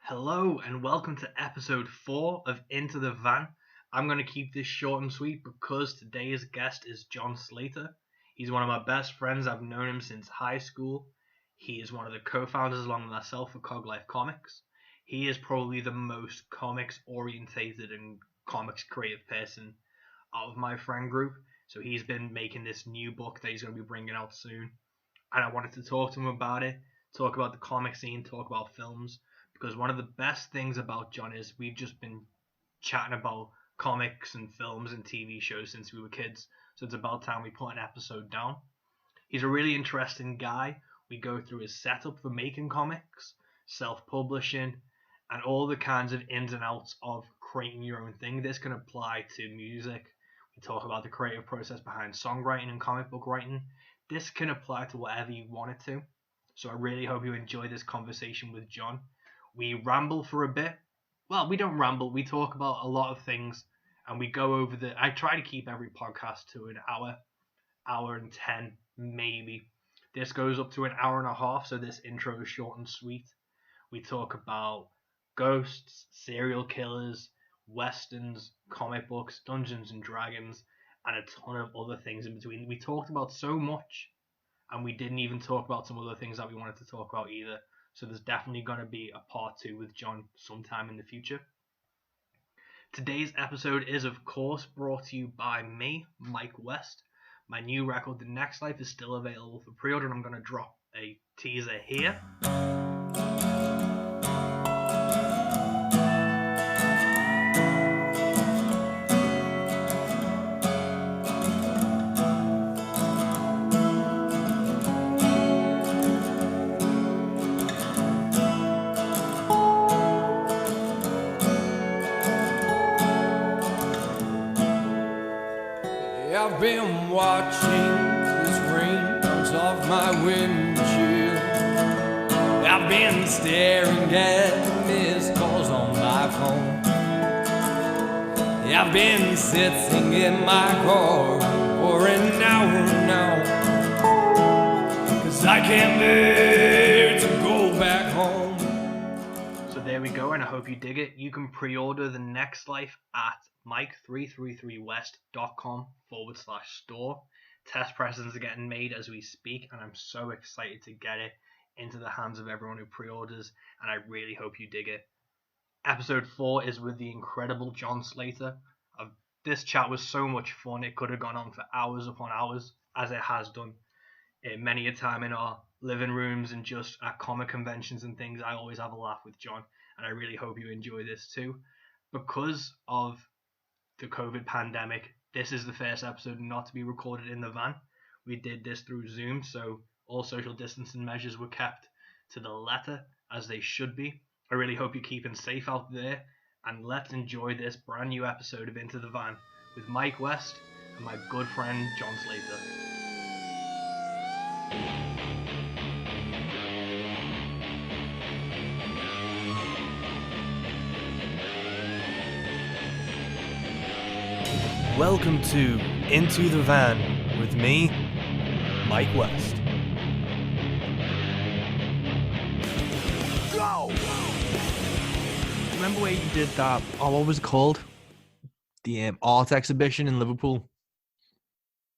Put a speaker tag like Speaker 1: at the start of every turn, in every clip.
Speaker 1: Hello and welcome to episode 4 of Into the Van. I'm going to keep this short and sweet because today's guest is Jon Slater. He's one of my best friends. I've known him since high school. He is one of the co-founders along with myself for Cog Life Comics. He is probably the most comics orientated and comics creative person out of my friend group. So he's been making this new book that he's going to be bringing out soon. And I wanted to talk to him about it, talk about the comic scene, talk about films. Because one of the best things about Jon is we've just been chatting about comics and films and TV shows since we were kids. So it's about time we put an episode down. He's a really interesting guy. We go through his setup for making comics, self-publishing, and all the kinds of ins and outs of creating your own thing. This can apply to music. We talk about the creative process behind songwriting and comic book writing. This can apply to whatever you want it to. So I really hope you enjoy this conversation with Jon. We ramble for a bit. Well, we don't ramble. We talk about a lot of things, and we go over I try to keep every podcast to an hour and 10, maybe. This goes up to an hour and a half, so this intro is short and sweet. We talk about ghosts, serial killers, westerns, comic books, Dungeons and Dragons, and a ton of other things in between. We talked about so much, and we didn't even talk about some other things that we wanted to talk about either. So there's definitely going to be a part 2 with Jon sometime in the future. Today's episode is, of course, brought to you by me, Mike West. My new record, The Next Life, is still available for pre-order, and I'm going to drop a teaser here.
Speaker 2: I've been watching this rain bounce off my windshield. I've been staring at missed calls on my phone. I've been sitting in my car for an hour now, 'cause I can't bear to go back home.
Speaker 1: So there we go, and I hope you dig it. You can pre-order The Next Life at mike333west.com/store. Test presses are getting made as we speak, and I'm so excited to get it into the hands of everyone who pre-orders, and I really hope you dig it. Episode 4 is with the incredible Jon Slater. This chat was so much fun. It could have gone on for hours upon hours, as it has done many a time in our living rooms and just at comic conventions and things. I always have a laugh with Jon, and I really hope you enjoy this too. Because of the COVID pandemic, this is the first episode not to be recorded in the van. We did this through Zoom, so all social distancing measures were kept to the letter, as they should be. I really hope you're keeping safe out there, and let's enjoy this brand new episode of Into the Van with Mike West and my good friend Jon Slater. Welcome to Into the Van with me, Mike West. Go! Remember where you did that? Oh, what was it called? The art exhibition in Liverpool.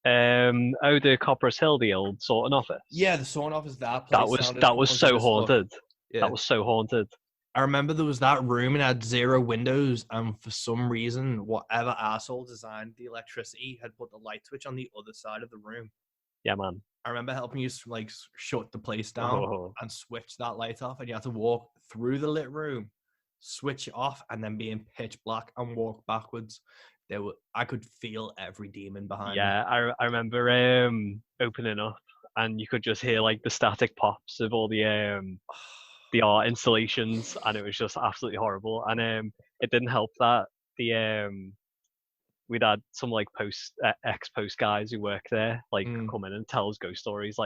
Speaker 3: The Copper's Hill, the old sorting office.
Speaker 1: Yeah, the sorting office. That
Speaker 3: was so haunted. Yeah. That was so haunted.
Speaker 1: I remember there was that room and it had 0 windows, and for some reason, whatever asshole designed the electricity had put the light switch on the other side of the room.
Speaker 3: Yeah, man.
Speaker 1: I remember helping you shut the place down and switch that light off, and you had to walk through the lit room, switch it off, and then be in pitch black and walk backwards. I could feel every demon behind me.
Speaker 3: Yeah, I remember opening up, and you could just hear the static pops of all the art installations, and it was just absolutely horrible. And it didn't help that we'd had some ex-post guys who work there come in and tell us ghost stories.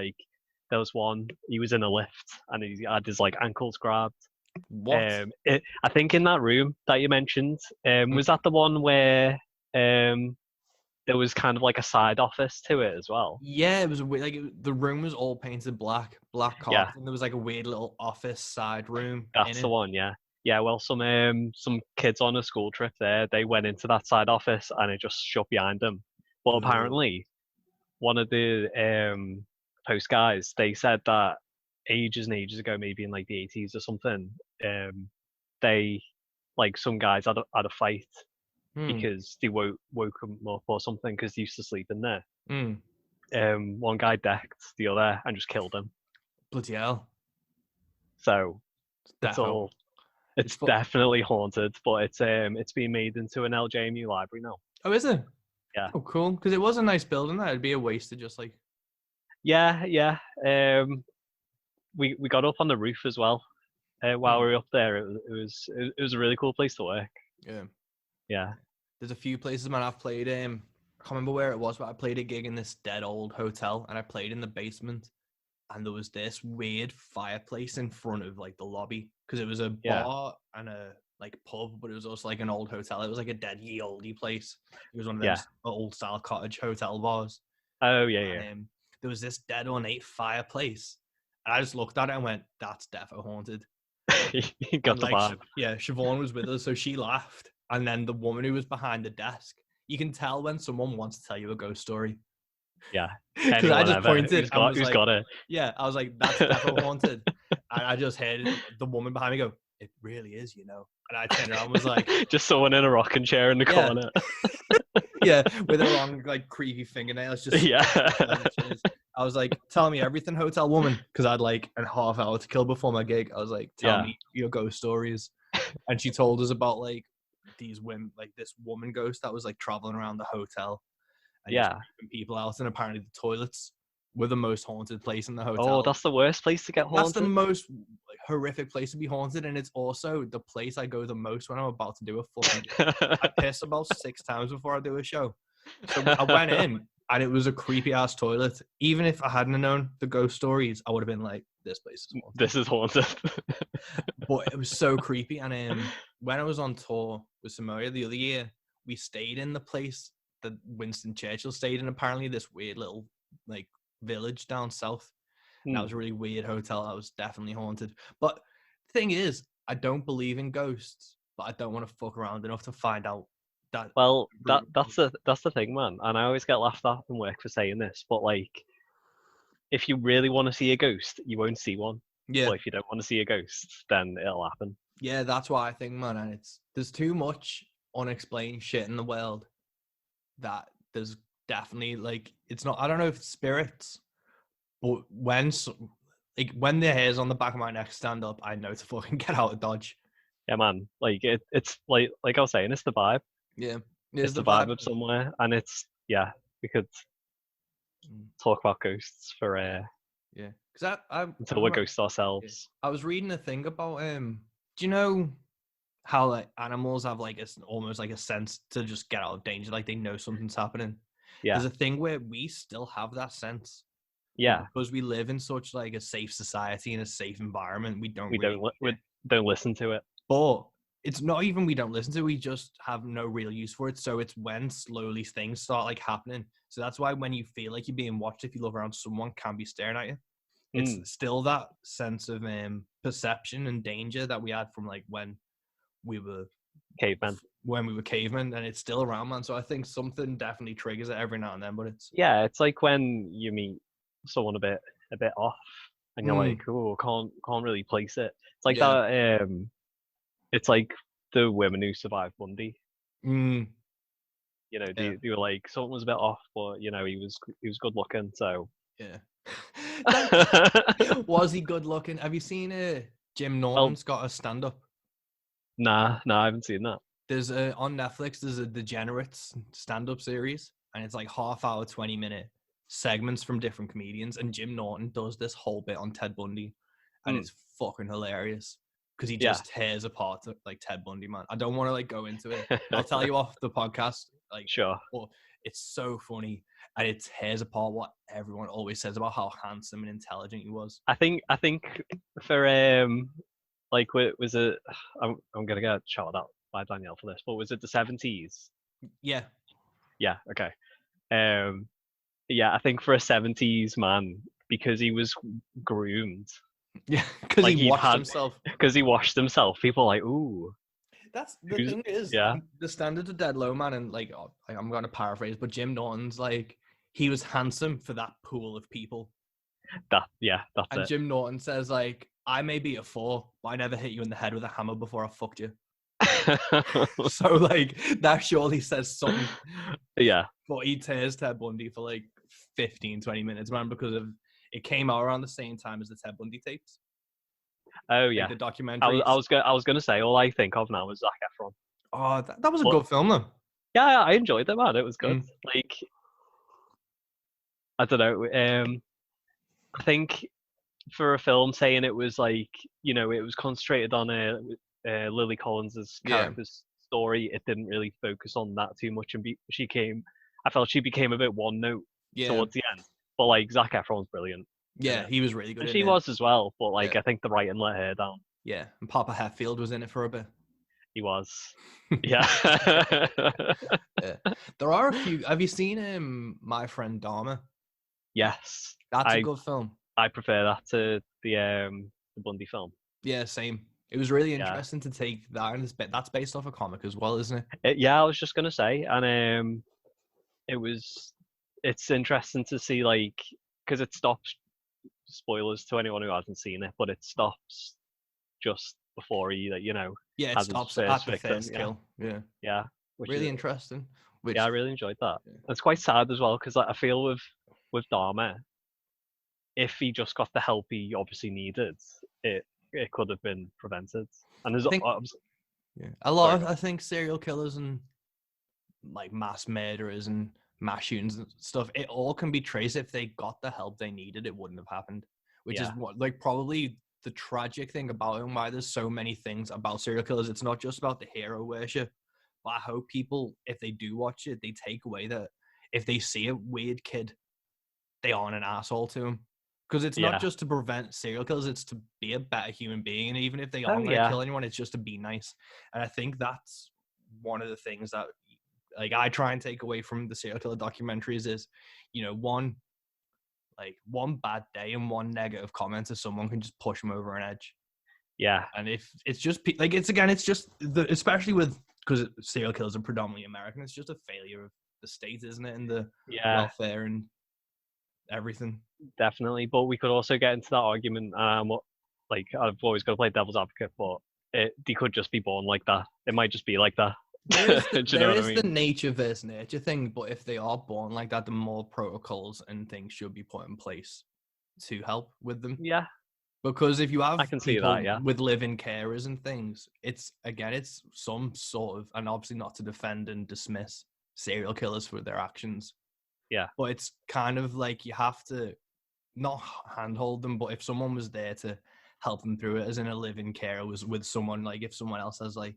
Speaker 3: There was one, he was in a lift and he had his ankles grabbed.
Speaker 1: What?
Speaker 3: I think in that room that you mentioned, was that the one where there was kind of a side office to it as well?
Speaker 1: Yeah, it was the room was all painted black carpet, and there was a weird little office side room.
Speaker 3: That's the one, yeah. Yeah, well, some kids on a school trip there, they went into that side office and it just shut behind them. But
Speaker 2: Ugh.
Speaker 3: apparently, one of the post guys, they said that ages and ages ago, maybe in like the 80s or something, they like some guys had a fight
Speaker 2: Hmm.
Speaker 3: because they woke them up or something because they used to sleep in there.
Speaker 2: Hmm.
Speaker 3: One guy decked the other and just killed him.
Speaker 2: Bloody hell.
Speaker 3: So it's
Speaker 2: Defo.
Speaker 3: all it's
Speaker 2: It's fu-
Speaker 3: definitely haunted, but it's being made into an LJMU library now.
Speaker 2: Oh, is it?
Speaker 3: Yeah.
Speaker 2: Oh, cool. Because it was a nice building. That it'd be a waste to just like.
Speaker 3: Yeah. We got up on the roof as well. While we were up there, it was a really cool place to work.
Speaker 2: Yeah.
Speaker 3: Yeah.
Speaker 2: There's a few places, man. I've played. I can't remember where it was, but I played a gig in this dead old hotel, and I played in the basement. And there was this weird fireplace in front of like the lobby because it was a
Speaker 3: Yeah.
Speaker 2: bar and a like pub, but it was also like an old hotel. It was like a dead ye oldie place. It was one of those old style cottage hotel bars.
Speaker 3: Oh yeah.
Speaker 2: And there was this dead ornate fireplace, and I just looked at it and went, "That's defo haunted."
Speaker 3: You got
Speaker 2: And
Speaker 3: the
Speaker 2: like,
Speaker 3: vibe.
Speaker 2: yeah, Siobhan was with us, so she laughed. And then the woman who was behind the desk, you can tell when someone wants to tell you a ghost story.
Speaker 3: Yeah.
Speaker 2: Because I just pointed and was
Speaker 3: who's
Speaker 2: like,
Speaker 3: got it?
Speaker 2: yeah, I was like, that's defo haunted. And I just heard the woman behind me go, "It really is, you know." And I turned around and was like,
Speaker 3: just someone in a rocking chair in the corner.
Speaker 2: Yeah, with a long, like, creepy fingernails. Just
Speaker 3: Yeah.
Speaker 2: I was like, "Tell me everything, hotel woman," because I'd like a half hour to kill before my gig. I was like, "Tell me your ghost stories," and she told us about like these women, like this woman ghost that was like traveling around the hotel and just creeping people out. And apparently, the toilets were the most haunted place in the hotel.
Speaker 3: Oh, that's the worst place to get haunted.
Speaker 2: That's the most like, horrific place to be haunted, and it's also the place I go the most when I'm about to do a fucking. I piss about 6 times before I do a show. So I went in, and it was a creepy ass toilet. Even if I hadn't known the ghost stories, I would have been like, "This place is haunted."
Speaker 3: This is haunted.
Speaker 2: But it was so creepy. And when I was on tour with Samoa the other year, we stayed in the place that Winston Churchill stayed in. Apparently, this weird little like village down south. And that was a really weird hotel. That was definitely haunted. But the thing is, I don't believe in ghosts, but I don't want to fuck around enough to find out that.
Speaker 3: Well, that's the thing, man. And I always get laughed at in work for saying this, but like, if you really want to see a ghost, you won't see one.
Speaker 2: Yeah.
Speaker 3: But if you don't want to see a ghost, then it'll happen.
Speaker 2: Yeah, that's why I think, man. And there's too much unexplained shit in the world that there's definitely like it's not. I don't know if it's spirits. But when the hairs on the back of my neck stand up, I know to fucking get out of Dodge.
Speaker 3: Yeah, man. Like it's like I was saying, it's the vibe.
Speaker 2: Yeah,
Speaker 3: it's the vibe of somewhere, and it's we could talk about ghosts for
Speaker 2: because
Speaker 3: until we're ghosts ourselves.
Speaker 2: I was reading a thing about do you know how like animals have like almost like a sense to just get out of danger, like they know something's happening.
Speaker 3: Yeah,
Speaker 2: there's a thing where we still have that sense.
Speaker 3: Yeah,
Speaker 2: because we live in such like a safe society and a safe environment, we don't
Speaker 3: listen to it.
Speaker 2: But it's not even we don't listen to it, we just have no real use for it. So it's when slowly things start like happening. So that's why when you feel like you're being watched, if you look around, someone can be staring at you. It's still that sense of perception and danger that we had from like when we were
Speaker 3: cavemen.
Speaker 2: And it's still around, man. So I think something definitely triggers it every now and then. But
Speaker 3: it's like when you meet someone a bit off, and you're like, oh, can't really place it. It's like that. It's like the women who survived Bundy. You know, they were like, something was a bit off, but you know, he was good looking. So
Speaker 2: yeah. Was he good looking? Have you seen Jim Norton's got a stand up?
Speaker 3: Nah, I haven't seen that.
Speaker 2: There's on Netflix. There's a Degenerates stand up series, and it's like half hour, 20-minute segments from different comedians, and Jim Norton does this whole bit on Ted Bundy, and it's fucking hilarious because he just tears apart like Ted Bundy, man. I don't want to like go into it. I'll tell you off the podcast, like
Speaker 3: sure.
Speaker 2: But it's so funny, and it tears apart what everyone always says about how handsome and intelligent he was.
Speaker 3: I think for like was it? I'm gonna get shouted out by Danielle for this, but was it the 70s?
Speaker 2: Yeah.
Speaker 3: Okay. Yeah, I think for a 70s man, because he was groomed,
Speaker 2: Yeah, because
Speaker 3: Like,
Speaker 2: he washed himself.
Speaker 3: Because he washed himself. People are like, ooh.
Speaker 2: That's the thing is,
Speaker 3: Yeah.
Speaker 2: the standards are dead low, man. And like, I'm going to paraphrase, but Jim Norton's like, he was handsome for that pool of people.
Speaker 3: That's
Speaker 2: And
Speaker 3: it.
Speaker 2: Jim Norton says like, I may be a 4, but I never hit you in the head with a hammer before I fucked you. So like, that surely says something.
Speaker 3: Yeah.
Speaker 2: But he tears Ted Bundy for like 15-20 minutes, man, because of it came out around the same time as the Ted Bundy tapes.
Speaker 3: Oh
Speaker 2: Like
Speaker 3: yeah.
Speaker 2: the documentaries.
Speaker 3: I was gonna say, all I think of now is Zac Efron.
Speaker 2: Oh, that was a good film though.
Speaker 3: Yeah, I enjoyed it, man. It was good. Like, I don't know. I think for a film saying it was like, it was concentrated on Lily Collins's character's story. It didn't really focus on that too much, and I felt she became a bit one note towards the end. But like, Zac Efron's brilliant.
Speaker 2: Yeah, he was really good.
Speaker 3: And she was as well. But like, I think the writing let her down.
Speaker 2: Yeah, and Papa Hetfield was in it for a bit.
Speaker 3: He was. Yeah.
Speaker 2: Yeah. There are a few. Have you seen My Friend Dahmer?
Speaker 3: Yes.
Speaker 2: That's a good film.
Speaker 3: I prefer that to the Bundy film.
Speaker 2: Yeah, same. It was really interesting to take that, and that's based off a comic as well, isn't it?
Speaker 3: Yeah, I was just gonna say, and it's interesting to see, like, because it stops, spoilers to anyone who hasn't seen it, but it stops just before he,
Speaker 2: it stops at the first kill.
Speaker 3: Yeah,
Speaker 2: really interesting.
Speaker 3: Yeah, I really enjoyed that. It's quite sad as well, because I feel with Dahmer, if he just got the help he obviously needed, it could have been prevented. And there's
Speaker 2: a lot of, I think, serial killers and like mass murderers and mass shootings and stuff, it all can be traced. If they got the help they needed, it wouldn't have happened. Which is what, like, probably the tragic thing about it, and why there's so many things about serial killers. It's not just about the hero worship, but I hope people, if they do watch it, they take away that if they see a weird kid, they aren't an asshole to him. Because it's not just to prevent serial killers, it's to be a better human being. And even if they aren't going to kill anyone, it's just to be nice. And I think that's one of the things that, like, I try and take away from the serial killer documentaries is, one bad day and one negative comment to someone can just push them over an edge.
Speaker 3: Yeah.
Speaker 2: And if it's just, like, it's just, especially with, because serial killers are predominantly American, it's just a failure of the state, isn't it? And the welfare and everything.
Speaker 3: Definitely. But we could also get into that argument, like, I've always got to play devil's advocate, but they could just be born like that. It might just be like that.
Speaker 2: There is the nature versus nature thing, but if they are born like that, the more protocols and things should be put in place to help with them.
Speaker 3: Yeah.
Speaker 2: Because if you have
Speaker 3: I can see that,
Speaker 2: with living carers and things, it's some sort of, and obviously not to defend and dismiss serial killers for their actions.
Speaker 3: Yeah.
Speaker 2: But it's kind of like you have to not handhold them, but if someone was there to help them through it, as in a living carer was with someone, like if someone else has like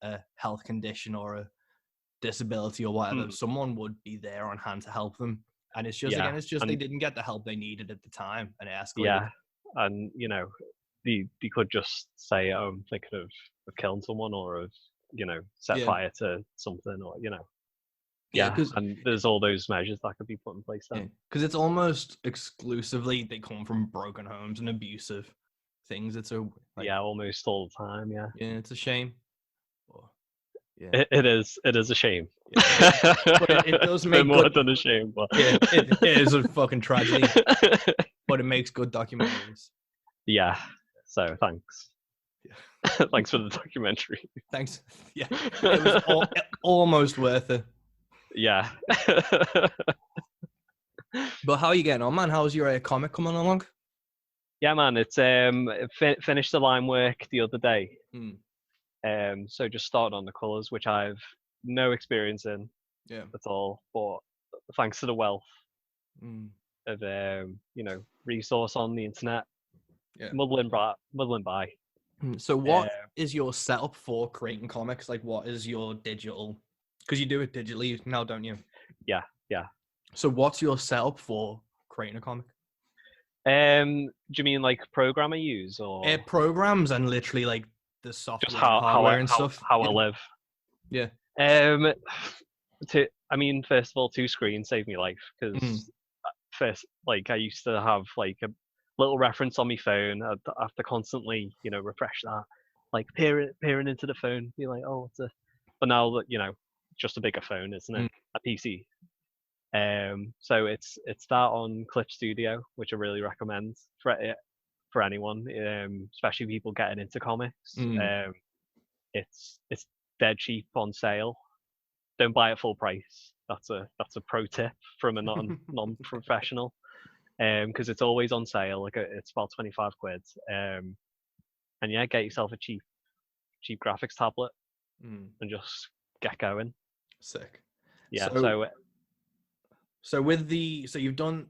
Speaker 2: a health condition or a disability or whatever, someone would be there on hand to help them. And it's just, they didn't get the help they needed at the time, and it escalated.
Speaker 3: Yeah. And, they could just say, oh, I'm thinking of killing someone, or of, set fire to something, or, Yeah, and there's all those measures that could be put in place then.
Speaker 2: Because it's almost exclusively they come from broken homes and abusive things. It's
Speaker 3: almost all the time. Yeah,
Speaker 2: it's a shame.
Speaker 3: It is a shame.
Speaker 2: But it does make
Speaker 3: more than a shame. But
Speaker 2: it is a fucking tragedy. But it makes good documentaries.
Speaker 3: Yeah. So thanks. Thanks for the documentary.
Speaker 2: Thanks. Yeah, it was almost worth it.
Speaker 3: Yeah.
Speaker 2: But how are you getting on, man? How's your comic coming along?
Speaker 3: Yeah, man, it's finished the line work the other day. So just started on the colours, which I've no experience in at all, but thanks to the wealth of resource on the internet, muddling by.
Speaker 2: So what is your setup for creating comics? Like, what is your digital? Because you do it digitally now, don't you?
Speaker 3: Yeah.
Speaker 2: So what's your setup for creating a comic?
Speaker 3: Do you mean like program I use, or
Speaker 2: programs and literally like the software,
Speaker 3: just
Speaker 2: hardware and stuff?
Speaker 3: How I live.
Speaker 2: Yeah.
Speaker 3: First of all, 2 screens saved me life, because first, like, I used to have like little reference on my phone. I have to constantly, refresh that, like peering into the phone, be like, oh, what's this? But now that just a bigger phone, isn't it? A PC. So it's that on Clip Studio, which I really recommend for anyone, especially people getting into comics. It's dead cheap on sale. Don't buy it full price. That's a pro tip from a non-professional. Because it's always on sale. Like it's about 25 quid. And yeah, get yourself a cheap graphics tablet and just get going.
Speaker 2: Sick.
Speaker 3: Yeah.
Speaker 2: So you've done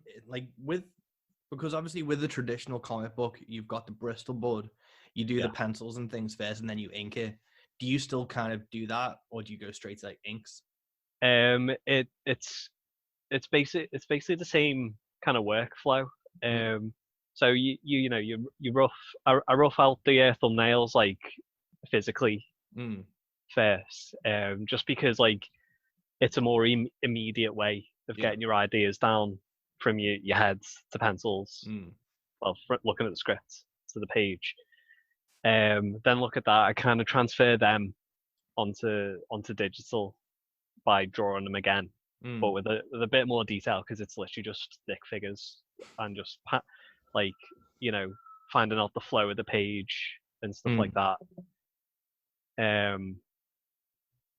Speaker 2: because obviously with the traditional comic book, you've got the Bristol Bud, you do the pencils and things first, and then you ink it. Do you still kind of do that, or do you go straight to like inks?
Speaker 3: It's basically the same kind of workflow. So you rough I rough out the thumbnails like physically first, just because like it's a more immediate way of getting your ideas down from your heads to pencils. Well, looking at the script to the page. Then look at that. I kind of transfer them onto digital by drawing them again, but with a bit more detail, because it's literally just stick figures and just finding out the flow of the page and stuff like that.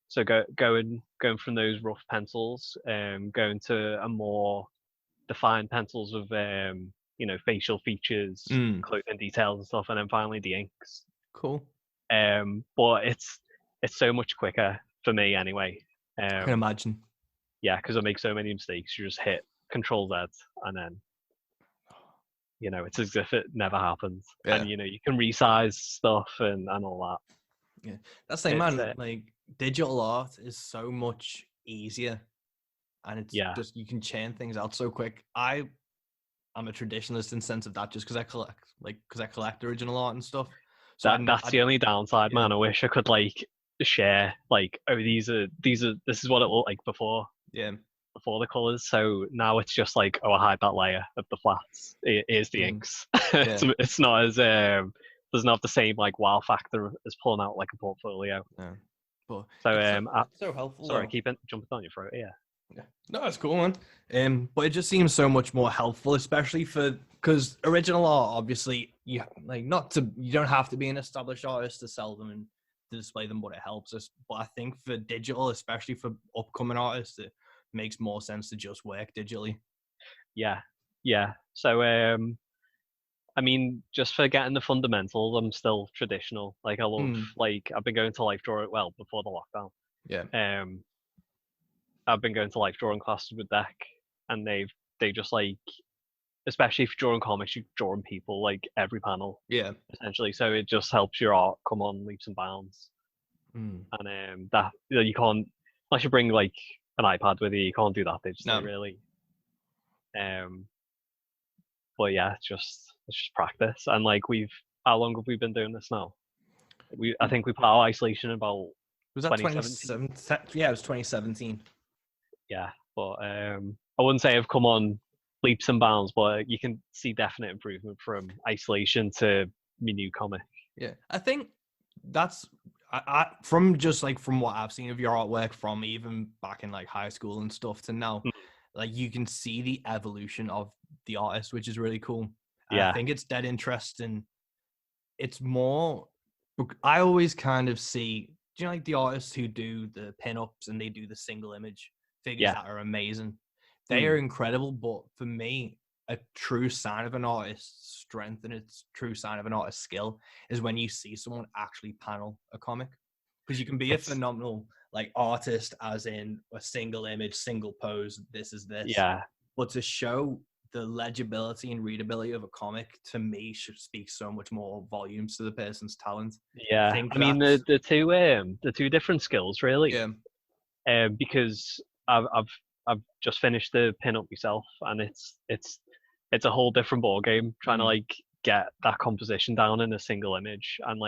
Speaker 3: So going from those rough pencils, going to a more defined pencils of facial features, clothing details and stuff, and then finally the inks.
Speaker 2: Cool.
Speaker 3: But it's so much quicker for me anyway.
Speaker 2: I can imagine.
Speaker 3: Yeah, because I make so many mistakes. You just hit Control Z, and then it's as if it never happened.
Speaker 2: Yeah.
Speaker 3: And you can resize stuff and all that.
Speaker 2: Yeah, that's like, man, like digital art is so much easier, and it's just you can churn things out so quick. I'm a traditionalist in the sense of that, just because I collect original art and stuff. So
Speaker 3: that's the only downside, man. I wish I could share this is what it looked like before.
Speaker 2: Yeah.
Speaker 3: Before the colors. So now it's just I hide that layer of the flats. Here's the inks. It's not as doesn't have the same wow factor as pulling out a portfolio.
Speaker 2: Yeah. But
Speaker 3: so
Speaker 2: it's so helpful.
Speaker 3: Sorry, keep jumping on your throat. Yeah.
Speaker 2: No, that's cool, man. But it just seems so much more helpful, especially because original art, obviously, you don't have to be an established artist to sell them and to display them, but it helps us. But I think for digital, especially for upcoming artists, it makes more sense to just work digitally.
Speaker 3: Yeah. So I mean, just for getting the fundamentals, I'm still traditional. I love I've been going to life drawing before the lockdown.
Speaker 2: Yeah.
Speaker 3: I've been going to life drawing classes with Deck, and they just especially if you're drawing comics, you're drawing people every panel.
Speaker 2: Yeah.
Speaker 3: Essentially, so it just helps your art come on leaps and bounds. And that you can't, unless you bring an iPad with you can't do that digitally, really. But yeah, it's just practice. And how long have we been doing this now? I think we put out Isolation about,
Speaker 2: was that 2017? Yeah, it was 2017.
Speaker 3: Yeah, but I wouldn't say I've come on leaps and bounds, but you can see definite improvement from Isolation to my new comic.
Speaker 2: Yeah, I think that's from just from what I've seen of your artwork from even back in high school and stuff to now, you can see the evolution of the artist, which is really cool. And I think it's dead interesting. It's more, I always kind of see, do you know the artists who do the pin-ups and they do the single image figures that are amazing? They are incredible, but for me, a true sign of an artist's strength and its true sign of an artist's skill is when you see someone actually panel a comic, because you can be a phenomenal artist, as in a single image, single pose, this is this.
Speaker 3: Yeah.
Speaker 2: But to show the legibility and readability of a comic, to me, should speak so much more volumes to the person's talent.
Speaker 3: Yeah, I mean the two different skills, really.
Speaker 2: Yeah.
Speaker 3: Because I've just finished the pin up myself, and it's a whole different ball game trying to get that composition down in a single image, and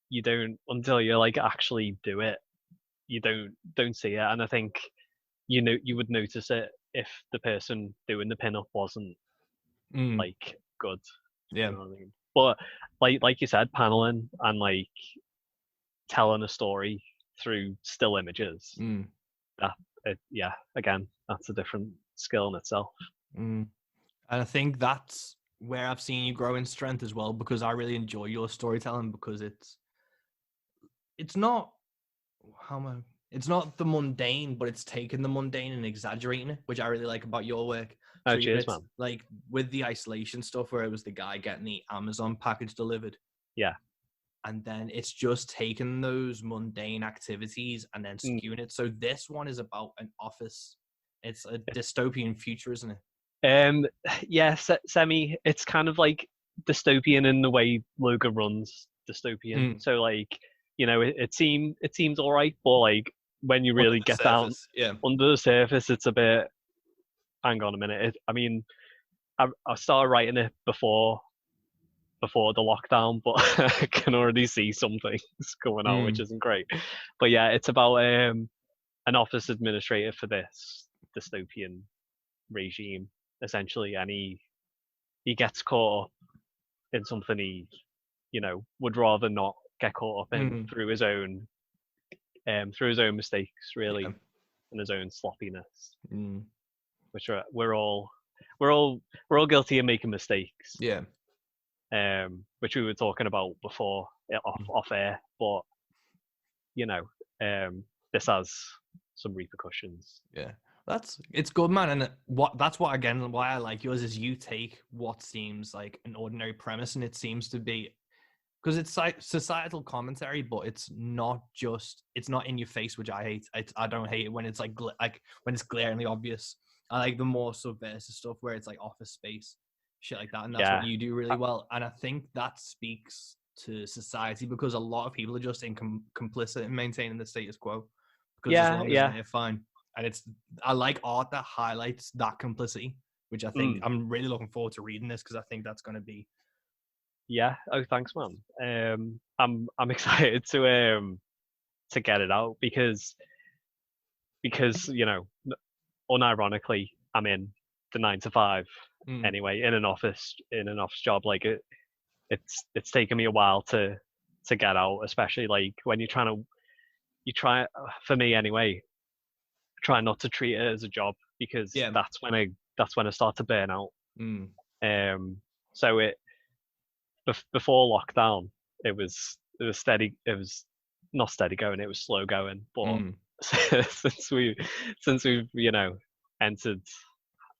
Speaker 3: you don't, until you actually do it, you don't see it. And I think you would notice it if the person doing the pin up wasn't good.
Speaker 2: Yeah.
Speaker 3: You know what I mean? But like you said, paneling and like telling a story through still images. Again, that's a different skill in itself.
Speaker 2: And I think that's where I've seen you grow in strength as well, because I really enjoy your storytelling, because it's not it's not the mundane, but it's taking the mundane and exaggerating it, which I really like about your work.
Speaker 3: Oh,
Speaker 2: So
Speaker 3: cheers,
Speaker 2: it's
Speaker 3: man.
Speaker 2: like with the isolation stuff where it was the guy getting the Amazon package delivered.
Speaker 3: Yeah.
Speaker 2: And then it's just taking those mundane activities and then skewing it. So this one is about an office. It's a dystopian future, isn't it?
Speaker 3: Yeah, semi. It's kind of like dystopian in the way Logan runs dystopian. So like, it seems all right, but like when you really get down under the surface, it's a bit. Hang on a minute. I started writing it before the lockdown, but I can already see some things going on, which isn't great. But yeah, it's about an office administrator for this dystopian regime, essentially, and he gets caught up in something he, would rather not get caught up in through his own mistakes, really, and his own sloppiness, which we're all guilty of making mistakes.
Speaker 2: Yeah.
Speaker 3: Which we were talking about before off air, but this has some repercussions.
Speaker 2: Yeah, it's good, man. And that's what again why I like yours is you take what seems like an ordinary premise and it seems to be, because it's like societal commentary, but it's not in your face, which I hate. I don't hate it when it's like when it's glaringly obvious. I like the more subversive stuff where it's like office space, shit like that, and that's what you do really well. And I think that speaks to society, because a lot of people are just complicit in maintaining the status quo, because as long as they're fine. And I like art that highlights that complicity, which I think I'm really looking forward to reading this, because I think that's going to be.
Speaker 3: Yeah. Oh, thanks, man. I'm excited to get it out because unironically, I'm in the 9 to 5 anyway, in an office job. Like it's taken me a while to get out, especially like when you try, for me anyway, try not to treat it as a job, because that's when I start to burn out. So before lockdown, it was steady. It was not steady going. It was slow going. But since we've entered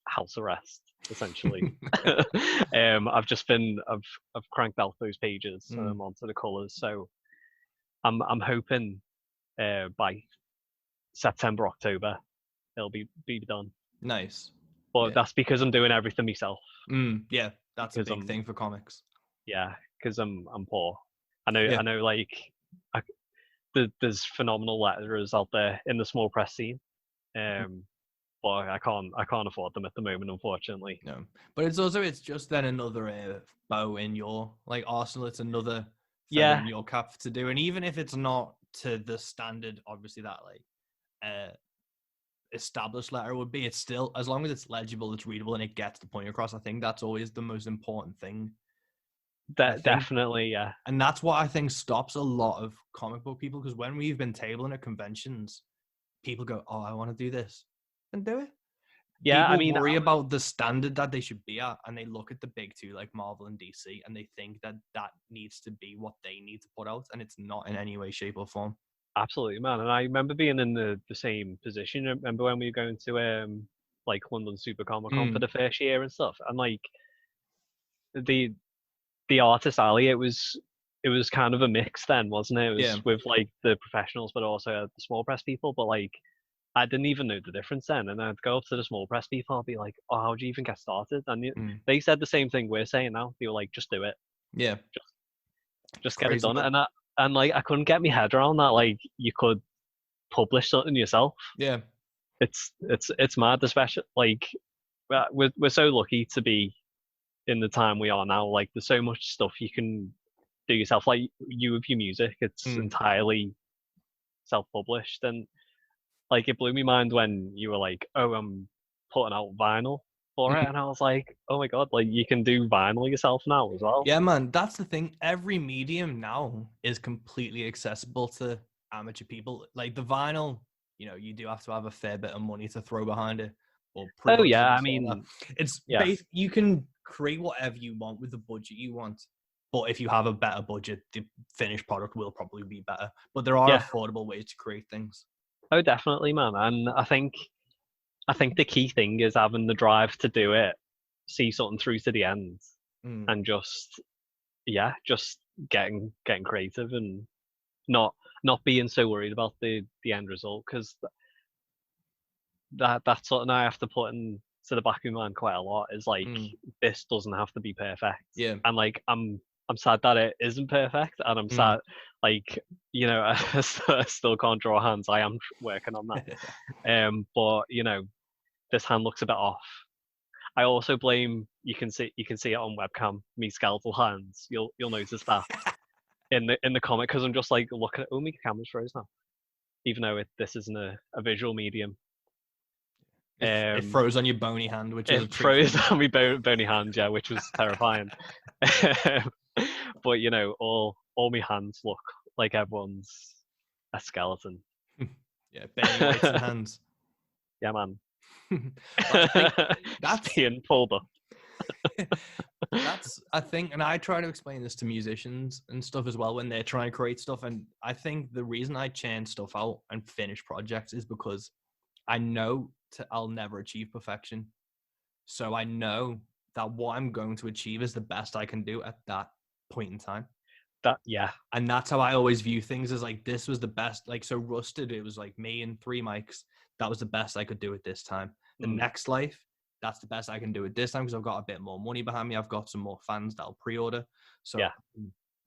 Speaker 3: house arrest, essentially, I've cranked out those pages and I'm onto the colours. So I'm hoping by September, October, it'll be done.
Speaker 2: Nice.
Speaker 3: But that's because I'm doing everything myself.
Speaker 2: Yeah, that's a big thing for comics.
Speaker 3: Yeah, because I'm poor. I know. Like, there's phenomenal letterers out there in the small press scene, but I can't afford them at the moment, unfortunately.
Speaker 2: No, but it's just then another bow in your arsenal. It's another feather in your cap to do, and even if it's not to the standard, obviously that established letter would be, it's still, as long as it's legible, it's readable, and it gets the point across. I think that's always the most important thing.
Speaker 3: Definitely, yeah.
Speaker 2: And that's what I think stops a lot of comic book people, because when we've been tabling at conventions, people go, "Oh, I want to do this," and do it.
Speaker 3: Yeah,
Speaker 2: People worry about the standard that they should be at, and they look at the big two like Marvel and DC, and they think that needs to be what they need to put out, and it's not in any way, shape, or form.
Speaker 3: Absolutely, man. And I remember being in the same position. I remember when we were going to like London Super Comic Con for the first year and stuff, and like the artist alley, it was kind of a mix then, wasn't it? It was with like the professionals, but also the small press people. But like, I didn't even know the difference then. And I'd go up to the small press people, I'd be like, "Oh, how do you even get started?" And they said the same thing we're saying now. They were like, "Just do it.
Speaker 2: Yeah,
Speaker 3: just get it done." And like, I couldn't get my head around that. Like, you could publish something yourself.
Speaker 2: Yeah,
Speaker 3: it's mad, especially like we're so lucky to be in the time we are now. Like, there's so much stuff you can do yourself. Like you with your music, it's entirely self-published, and like it blew me mind when you were like, "Oh, I'm putting out vinyl." for it, and I was like, oh my god, like you can do vinyl yourself now as well.
Speaker 2: Yeah, man, that's the thing. Every medium now is completely accessible to amateur people. Like the vinyl, you do have to have a fair bit of money to throw behind it, or
Speaker 3: Oh
Speaker 2: production.
Speaker 3: yeah, I
Speaker 2: and stuff like
Speaker 3: mean,
Speaker 2: that. It's
Speaker 3: yeah.
Speaker 2: you can create whatever you want with the budget you want, but if you have a better budget, the finished product will probably be better. But there are
Speaker 3: Yeah.
Speaker 2: affordable ways to create things.
Speaker 3: Oh, definitely, man. And I think the key thing is having the drive to do it, see something through to the end, and just getting creative and not being so worried about the end result, because that's something I have to put into the back of my mind quite a lot. Is like, this doesn't have to be perfect.
Speaker 2: Yeah.
Speaker 3: And like I'm sad that it isn't perfect, and I'm sad, like, I still can't draw hands. I am working on that. But this hand looks a bit off. I also blame, you can see it on webcam, me skeletal hands. You'll notice that in the comic, because I'm just like looking at, oh, my camera's froze now, even though this isn't a visual medium.
Speaker 2: It froze on your bony hand, which is
Speaker 3: it froze on my bony hand, yeah, which was terrifying. But all my hands look like everyone's a skeleton.
Speaker 2: Yeah, Benny White's hands.
Speaker 3: Yeah, man.
Speaker 2: That's
Speaker 3: being pulled up.
Speaker 2: That's, I think, and I try to explain this to musicians and stuff as well when they're trying to create stuff. And I think the reason I churn stuff out and finish projects is because I know I'll never achieve perfection. So I know that what I'm going to achieve is the best I can do at that point in time. And that's how I always view things, as like, this was the best. Like, so Rusted, it was like me and 3 mics. That was the best I could do at this time. The Next Life, that's the best I can do at this time, because I've got a bit more money behind me. I've got some more fans that'll pre-order. So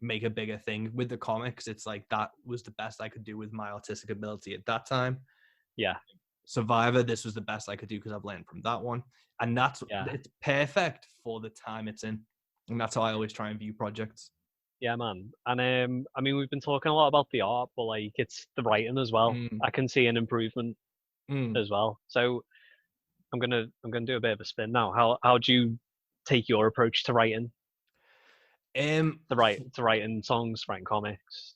Speaker 2: make a bigger thing. With the comics, it's like, that was the best I could do with my artistic ability at that time.
Speaker 3: Yeah.
Speaker 2: Survivor, this was the best I could do because I've learned from that one. And it's perfect for the time it's in. And that's how I always try and view projects.
Speaker 3: Yeah, man. And I mean, we've been talking a lot about the art, but like, it's the writing as well. I can see an improvement as well. So I'm gonna do a bit of a spin now. How do you take your approach to writing? To writing songs, writing comics,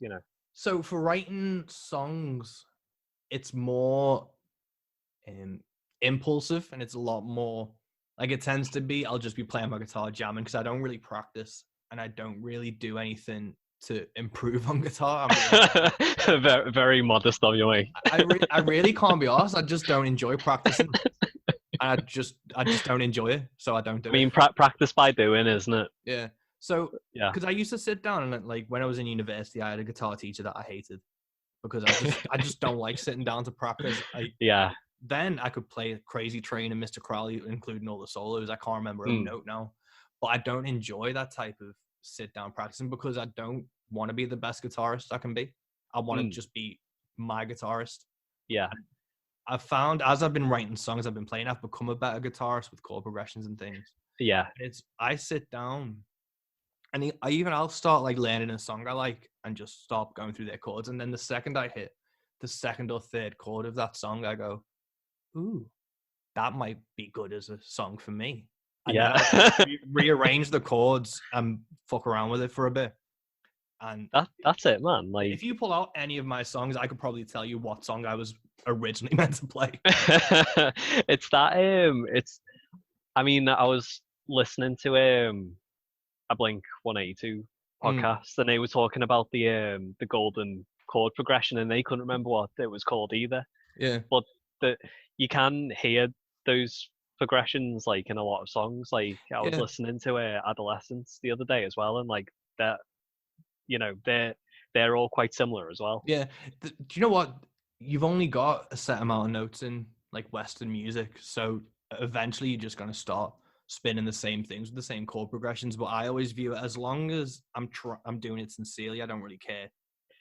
Speaker 2: So for writing songs, it's more impulsive, and it's a lot more like, it tends to be, I'll just be playing my guitar jamming, because I don't really practice and I don't really do anything to improve on guitar.
Speaker 3: very, very modest of you, mate.
Speaker 2: I really can't be arsed. I just don't enjoy practicing. I just don't enjoy it, so I don't do it.
Speaker 3: I mean, practice by doing, isn't it?
Speaker 2: Yeah. So, because I used to sit down and, like, when I was in university, I had a guitar teacher that I hated, because I just don't like sitting down to practice. Then I could play Crazy Train and Mr. Crowley, including all the solos. I can't remember a note now, but I don't enjoy that type of sit down practicing, because I don't want to be the best guitarist I can be. I want to just be my guitarist.
Speaker 3: Yeah.
Speaker 2: I've found, as I've been writing songs, I've been playing, I've become a better guitarist with chord progressions and things.
Speaker 3: Yeah.
Speaker 2: I sit down and I'll start like learning a song I like and just start going through their chords. And then the second I hit the second or third chord of that song, I go, ooh, that might be good as a song for me. And rearrange the chords and fuck around with it for a bit. And
Speaker 3: that's it, man. Like,
Speaker 2: if you pull out any of my songs, I could probably tell you what song I was originally meant to play.
Speaker 3: It's that I mean, I was listening to a Blink 182 podcast, and they were talking about the golden chord progression, and they couldn't remember what it was called either.
Speaker 2: Yeah.
Speaker 3: But you can hear those progressions like in a lot of songs. Like, I was listening to Adolescence the other day as well, and like that, they're all quite similar as well.
Speaker 2: Yeah. Do you know what? You've only got a set amount of notes in like Western music, so eventually you're just going to start spinning the same things with the same chord progressions. But I always view it, as long as I'm doing it sincerely, I don't really care.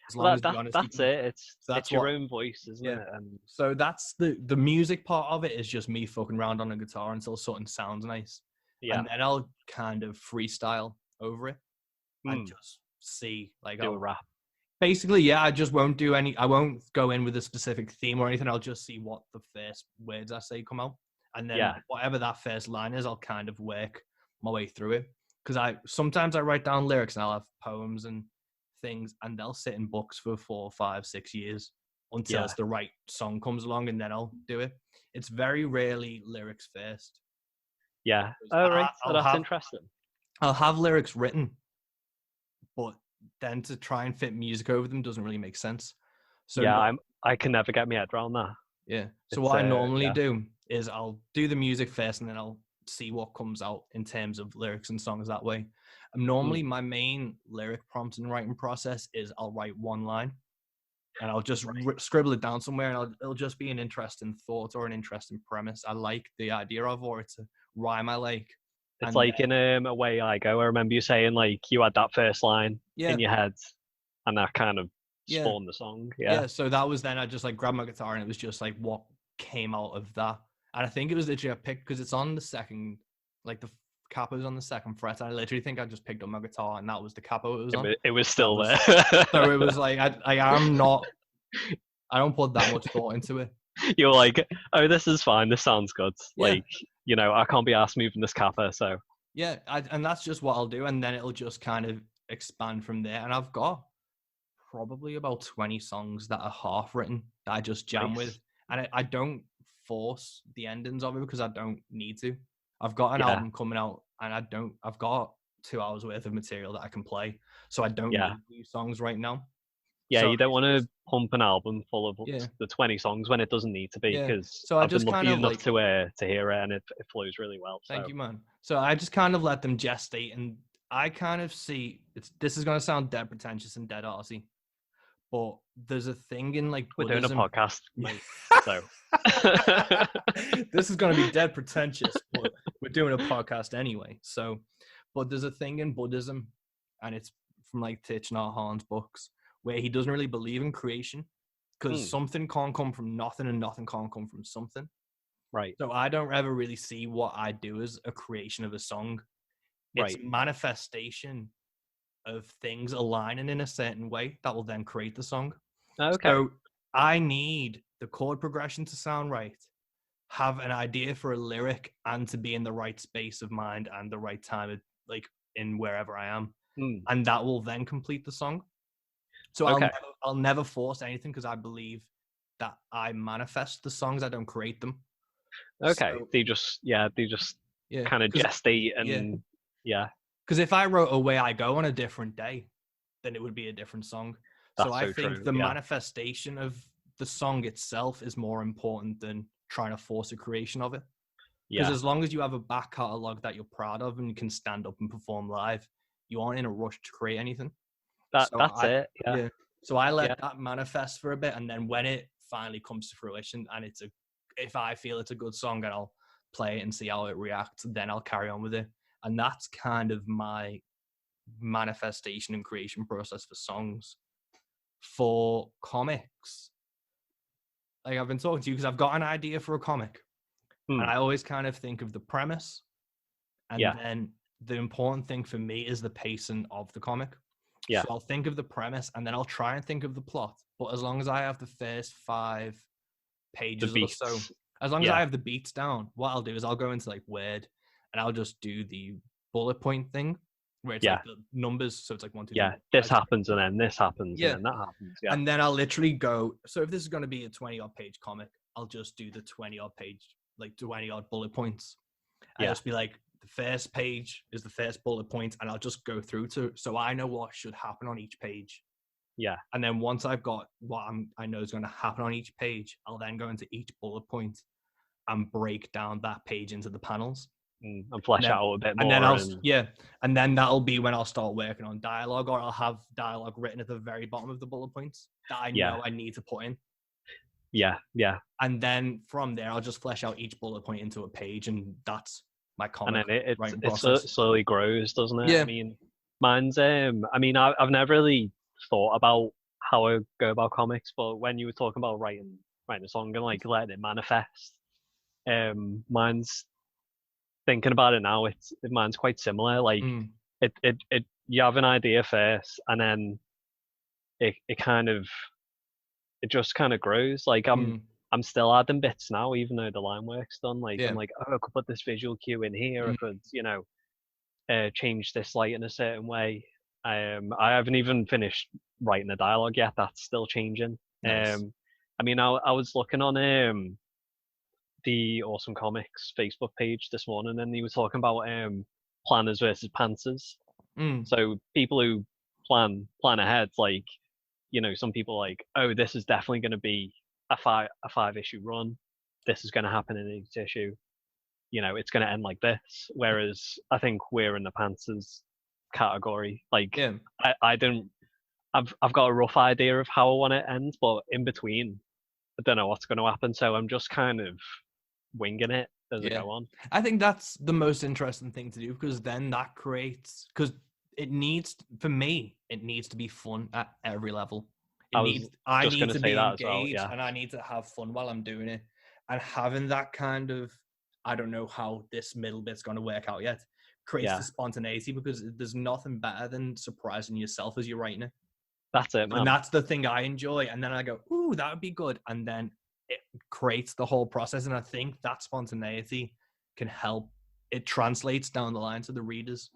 Speaker 2: As long as
Speaker 3: that's it. It's your own voice, isn't it? And
Speaker 2: so that's the music part of it, is just me fucking around on a guitar until something sounds nice. Yeah. And then I'll kind of freestyle over it and just see, like,
Speaker 3: do a rap.
Speaker 2: Basically, I just won't I won't go in with a specific theme or anything. I'll just see what the first words I say come out. and then whatever that first line is, I'll kind of work my way through it. Because sometimes I write down lyrics and I'll have poems and things, and they'll sit in books for 4, 5, 6 years until it's the right song comes along, and then I'll do it. It's very rarely lyrics first.
Speaker 3: Yeah. Oh, right. That's interesting.
Speaker 2: I'll have lyrics written, but then to try and fit music over them doesn't really make sense. So
Speaker 3: I can never get my head around that.
Speaker 2: Yeah. So what I normally do is I'll do the music first, and then I'll see what comes out in terms of lyrics and songs that way. And normally my main lyric prompt and writing process is I'll write one line, and I'll just scribble it down somewhere, and it'll just be an interesting thought or an interesting premise I like the idea of, or it's a rhyme I like.
Speaker 3: It's like in Away I Go. I remember you saying like you had that first line in your head, and that kind of spawned the song. Yeah.
Speaker 2: So that was then I just like grabbed my guitar, and it was just like what came out of that. And I think it was literally I picked, because it's on the second, like the capo's on the second fret. I literally think I just picked up my guitar, and that was the capo it was on.
Speaker 3: It was still there.
Speaker 2: So it was like I don't put that much thought into it.
Speaker 3: You're like, oh, this is fine. This sounds good. Like, you know, I can't be asked moving this capo, so.
Speaker 2: Yeah, and that's just what I'll do, and then it'll just kind of expand from there. And I've got probably about 20 songs that are half written that I just jam with, and I don't force the endings of it because I don't need to. I've got an album coming out, and I've got 2 hours worth of material that I can play, so I don't need new songs right now.
Speaker 3: Yeah, so you don't want to pump an album full of the 20 songs when it doesn't need to be, because I've been lucky enough to hear it, and it flows really well.
Speaker 2: Thank you, man. So I just kind of let them gestate, and I kind of see this is going to sound dead pretentious and dead arsey, but there's a thing in like
Speaker 3: we're Buddhism. Doing a podcast, mate. So
Speaker 2: this is going to be dead pretentious, but we're doing a podcast anyway. So, but there's a thing in Buddhism, and it's from like Thich Nhat Hanh's books, where he doesn't really believe in creation, because something can't come from nothing, and nothing can't come from something.
Speaker 3: Right.
Speaker 2: So I don't ever really see what I do as a creation of a song. It's manifestation of things aligning in a certain way that will then create the song.
Speaker 3: Okay.
Speaker 2: So I need the chord progression to sound right, have an idea for a lyric, and to be in the right space of mind and the right time, like in wherever I am. And that will then complete the song. So I'll never force anything, because I believe that I manifest the songs, I don't create them.
Speaker 3: Okay. So, they just kind of gestate and
Speaker 2: Because if I wrote Away I Go on a different day, then it would be a different song. So I think the manifestation of the song itself is more important than trying to force a creation of it. Because as long as you have a back catalogue that you're proud of and you can stand up and perform live, you aren't in a rush to create anything.
Speaker 3: That's it. Yeah.
Speaker 2: So I let that manifest for a bit, and then when it finally comes to fruition, and if I feel it's a good song, and I'll play it and see how it reacts, then I'll carry on with it. And that's kind of my manifestation and creation process for songs. For comics, like I've been talking to you because I've got an idea for a comic, and I always kind of think of the premise, and then the important thing for me is the pacing of the comic. So I'll think of the premise, and then I'll try and think of the plot. But as long as I have the first 5 pages or so, as long as I have the beats down, what I'll do is I'll go into like Word, and I'll just do the bullet point thing, where it's like the numbers. So it's like 1, 2, 3.
Speaker 3: This happens, and then this happens, and then that happens. Yeah.
Speaker 2: And then I'll literally go. So if this is going to be a 20-odd page comic, I'll just do the 20-odd page, like 20-odd bullet points. And just be like, the first page is the first bullet point, and I'll just go through so I know what should happen on each page.
Speaker 3: Yeah.
Speaker 2: And then once I've got what I know is going to happen on each page, I'll then go into each bullet point and break down that page into the panels.
Speaker 3: And flesh out a bit more.
Speaker 2: And then that'll be when I'll start working on dialogue, or I'll have dialogue written at the very bottom of the bullet points that I know I need to put in.
Speaker 3: Yeah.
Speaker 2: And then from there, I'll just flesh out each bullet point into a page, and that's my comic.
Speaker 3: And then it slowly grows, doesn't it?
Speaker 2: Yeah.
Speaker 3: I mean, mine's I've never really thought about how I go about comics, but when you were talking about writing a song and like letting it manifest, mine's thinking about it now. Mine's quite similar. Like it you have an idea first, and then it just kind of grows. Like I'm still adding bits now, even though the line work's done. Like
Speaker 2: Yeah.
Speaker 3: I'm like, oh, I could put this visual cue in here. I could, change this light in a certain way. I haven't even finished writing the dialogue yet. That's still changing.
Speaker 2: Nice.
Speaker 3: I mean, I was looking on the Awesome Comics Facebook page this morning, and he was talking about planners versus pantsers.
Speaker 2: Mm.
Speaker 3: So people who plan ahead, like, some people are like, oh, this is definitely going to be a five issue run. This is going to happen in each issue. It's going to end like this. Whereas I think we're in the pantsers category. Like,
Speaker 2: Yeah.
Speaker 3: I don't. I've got a rough idea of how I want it ends, but in between, I don't know what's going to happen. So I'm just kind of winging it as I go on.
Speaker 2: I think that's the most interesting thing to do, because then that creates, because it needs, for me, it needs to be fun at every level. I need to be engaged, and I need to have fun while I'm doing it. And having that kind of, I don't know how this middle bit's going to work out yet, creates the spontaneity, because there's nothing better than surprising yourself as you're writing it.
Speaker 3: That's it, man.
Speaker 2: And that's the thing I enjoy. And then I go, ooh, that would be good. And then it creates the whole process. And I think that spontaneity can help. It translates down the line to the readers.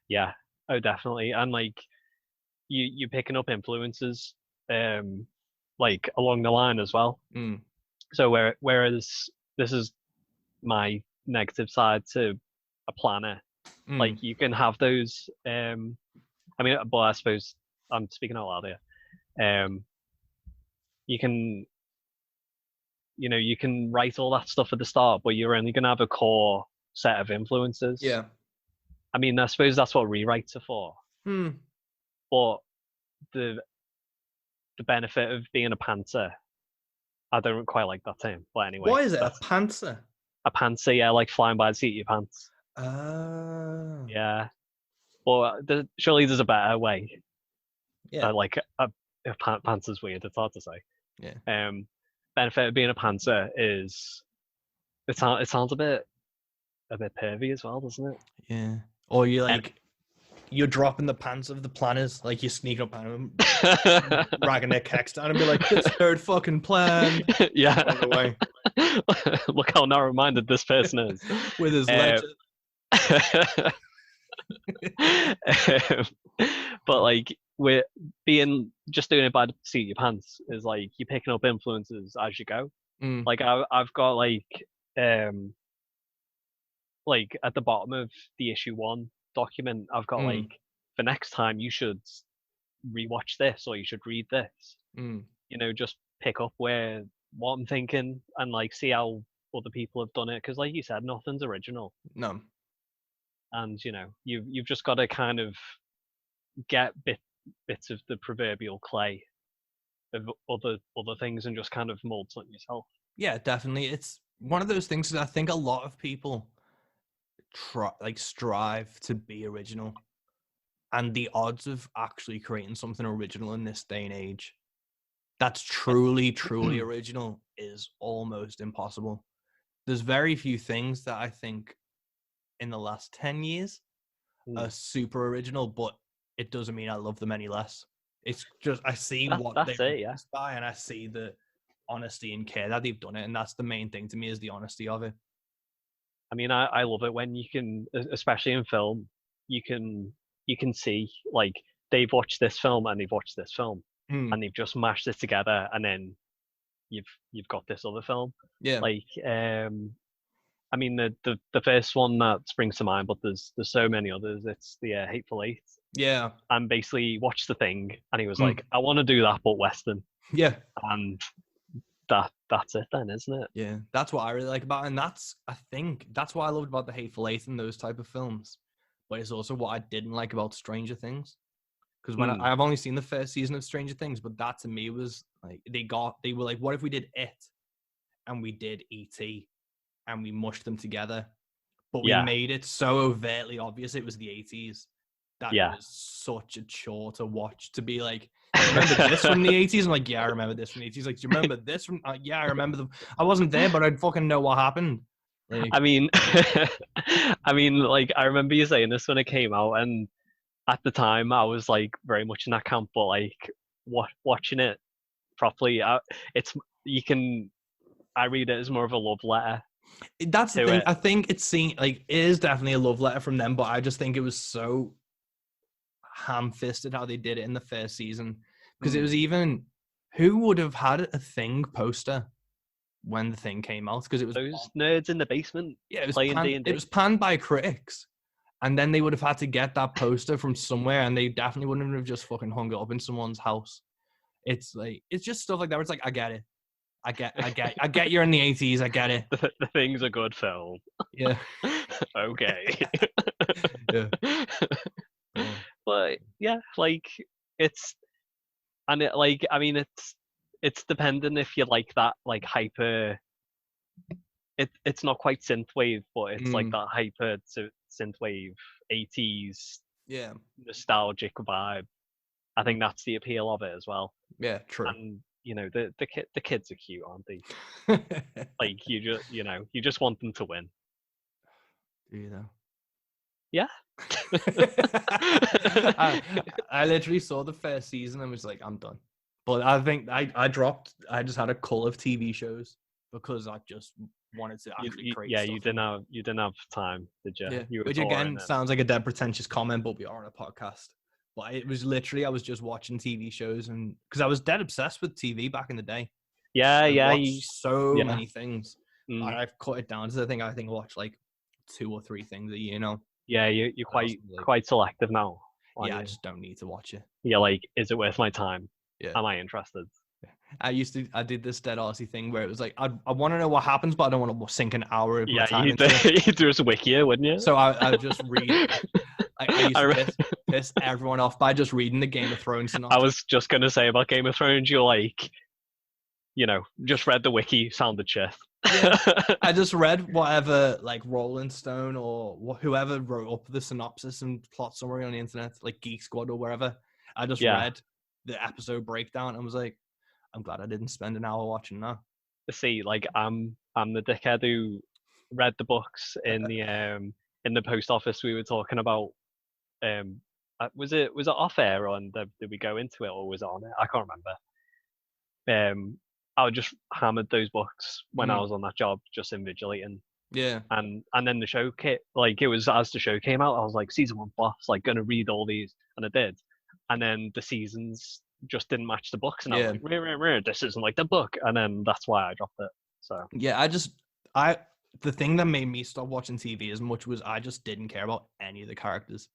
Speaker 3: Yeah. Oh, definitely. And like you picking up influences like along the line as well.
Speaker 2: Mm.
Speaker 3: So whereas this is my negative side to a planner, like you can have those but I suppose I'm speaking out loud here. You can write all that stuff at the start, but you're only going to have a core set of influences.
Speaker 2: Yeah.
Speaker 3: I mean, I suppose that's what rewrites are for. But the benefit of being a pantser, I don't quite like that term. But anyway.
Speaker 2: What is it? A pantser?
Speaker 3: A pantser, yeah, like flying by the seat of your pants. Yeah. But surely there's a better way.
Speaker 2: Yeah.
Speaker 3: Like a pantser's weird. It's hard to say.
Speaker 2: Yeah.
Speaker 3: Benefit of being a pantser is it sounds a bit pervy as well, doesn't it?
Speaker 2: Yeah. Or you're dropping the pants of the planners, like you're sneaking up on them, ragging their kecks down, and be like, "This third fucking plan."
Speaker 3: Yeah. Away. Look how narrow-minded this person is
Speaker 2: with his ledger.
Speaker 3: But like we're just doing it by the seat of your pants is like you're picking up influences as you go. Like I've got like at the bottom of the issue 1 document, I've got like, for next time you should rewatch this or you should read this. Just pick up what I'm thinking and like see how other people have done it, because like you said, nothing's original.
Speaker 2: No.
Speaker 3: And you've just got to kind of get bits of the proverbial clay of other things and just kind of mold something yourself.
Speaker 2: Yeah, definitely. It's one of those things that I think a lot of people strive to be original, and the odds of actually creating something original in this day and age that's truly original is almost impossible. There's very few things that I think in the last 10 years are super original, but it doesn't mean I love them any less. It's just I see what they're produced by, and I see the honesty and care that they've done it, and that's the main thing to me, is the honesty of it.
Speaker 3: I mean, I love it when you can, especially in film, you can see like they've watched this film and they've watched this film and they've just mashed it together, and then you've got this other film.
Speaker 2: Yeah.
Speaker 3: Like I mean the first one that springs to mind, but there's so many others. It's the Hateful Eight.
Speaker 2: Yeah.
Speaker 3: And basically watched The Thing, and he was like, I want to do that but Western.
Speaker 2: Yeah.
Speaker 3: And that's it then, isn't it?
Speaker 2: Yeah, that's what I really like about it. And I think that's what I loved about the Hateful Eight and those type of films. But it's also what I didn't like about Stranger Things. Because when I've only seen the first season of Stranger Things, but that to me was like, they were like, what if we did It and we did E.T. and we mushed them together? But we made it so overtly obvious it was the 80s. That was such a chore to watch, to be like, remember this from the 80s? I'm like, yeah, I remember this from the 80s. Like, do you remember this from? Yeah, I remember them. I wasn't there, but I'd fucking know what happened. Like,
Speaker 3: I mean, like, I remember you saying this when it came out, and at the time, I was like very much in that camp. But like, watching it properly, you can I read it as more of a love letter.
Speaker 2: That's the
Speaker 3: to
Speaker 2: thing.
Speaker 3: it.
Speaker 2: I think it's seen like it is definitely a love letter from them, but I just think it was so ham-fisted how they did it in the first season, because it was even who would have had a Thing poster when the Thing came out, because it was
Speaker 3: Those nerds in the basement playing D&D.
Speaker 2: It was panned by critics, and then they would have had to get that poster from somewhere, and they definitely wouldn't have just fucking hung it up in someone's house. It's like it's just stuff like that where it's like, I get it. I get you're in the 80s, I get it.
Speaker 3: The Thing's a good film.
Speaker 2: Yeah.
Speaker 3: Okay.
Speaker 2: Yeah.
Speaker 3: But yeah, like it's and it like I mean it's dependent if you like that like hyper. It's not quite synthwave, but it's like that hyper synthwave 80s
Speaker 2: Yeah.
Speaker 3: nostalgic vibe. I think that's the appeal of it as well.
Speaker 2: Yeah, true.
Speaker 3: And you know the kids are cute, aren't they? Like you just want them to win.
Speaker 2: Do you know?
Speaker 3: Yeah.
Speaker 2: I literally saw the first season and was like, I'm done. But I think I just had a cull of TV shows because I just wanted to actually create stuff.
Speaker 3: You didn't have time, did you?
Speaker 2: Yeah.
Speaker 3: You were
Speaker 2: Which again
Speaker 3: touring
Speaker 2: sounds like a dead pretentious comment, but we are on a podcast. But it was literally I was just watching TV shows, and because I was dead obsessed with TV back in the day.
Speaker 3: Yeah,
Speaker 2: I watched so
Speaker 3: yeah.
Speaker 2: many things. I've cut it down to I think I watch like 2 or 3 things a year now.
Speaker 3: Yeah, you're quite selective now.
Speaker 2: Yeah, I just don't need to watch it.
Speaker 3: Yeah, like, is it worth my time?
Speaker 2: Yeah.
Speaker 3: Am I interested?
Speaker 2: I did this dead arsey thing where it was like, I want to know what happens, but I don't want to sink an hour of my time into it.
Speaker 3: You'd just wiki it, wouldn't you?
Speaker 2: So I just read. I used to piss everyone off by just reading the Game of Thrones synopsis.
Speaker 3: I was just going to say about Game of Thrones, you're like, just read the wiki, sounded shit.
Speaker 2: Yeah, I just read whatever, like, Rolling Stone or whoever wrote up the synopsis and plot summary on the internet, like Geek Squad or wherever. I just read the episode breakdown and was like, I'm glad I didn't spend an hour watching that.
Speaker 3: See, like, I'm the dickhead who read the books in the post office we were talking about. Was it off air, or did we go into it, or was it on it? I can't remember. I just hammered those books when I was on that job, just invigilating.
Speaker 2: Yeah.
Speaker 3: And then the show it was as the show came out, I was like, season 1 boss, like, gonna read all these, and I did. And then the seasons just didn't match the books, and I was like, this isn't like the book, and then that's why I dropped it. So
Speaker 2: yeah, the thing that made me stop watching TV as much was I just didn't care about any of the characters.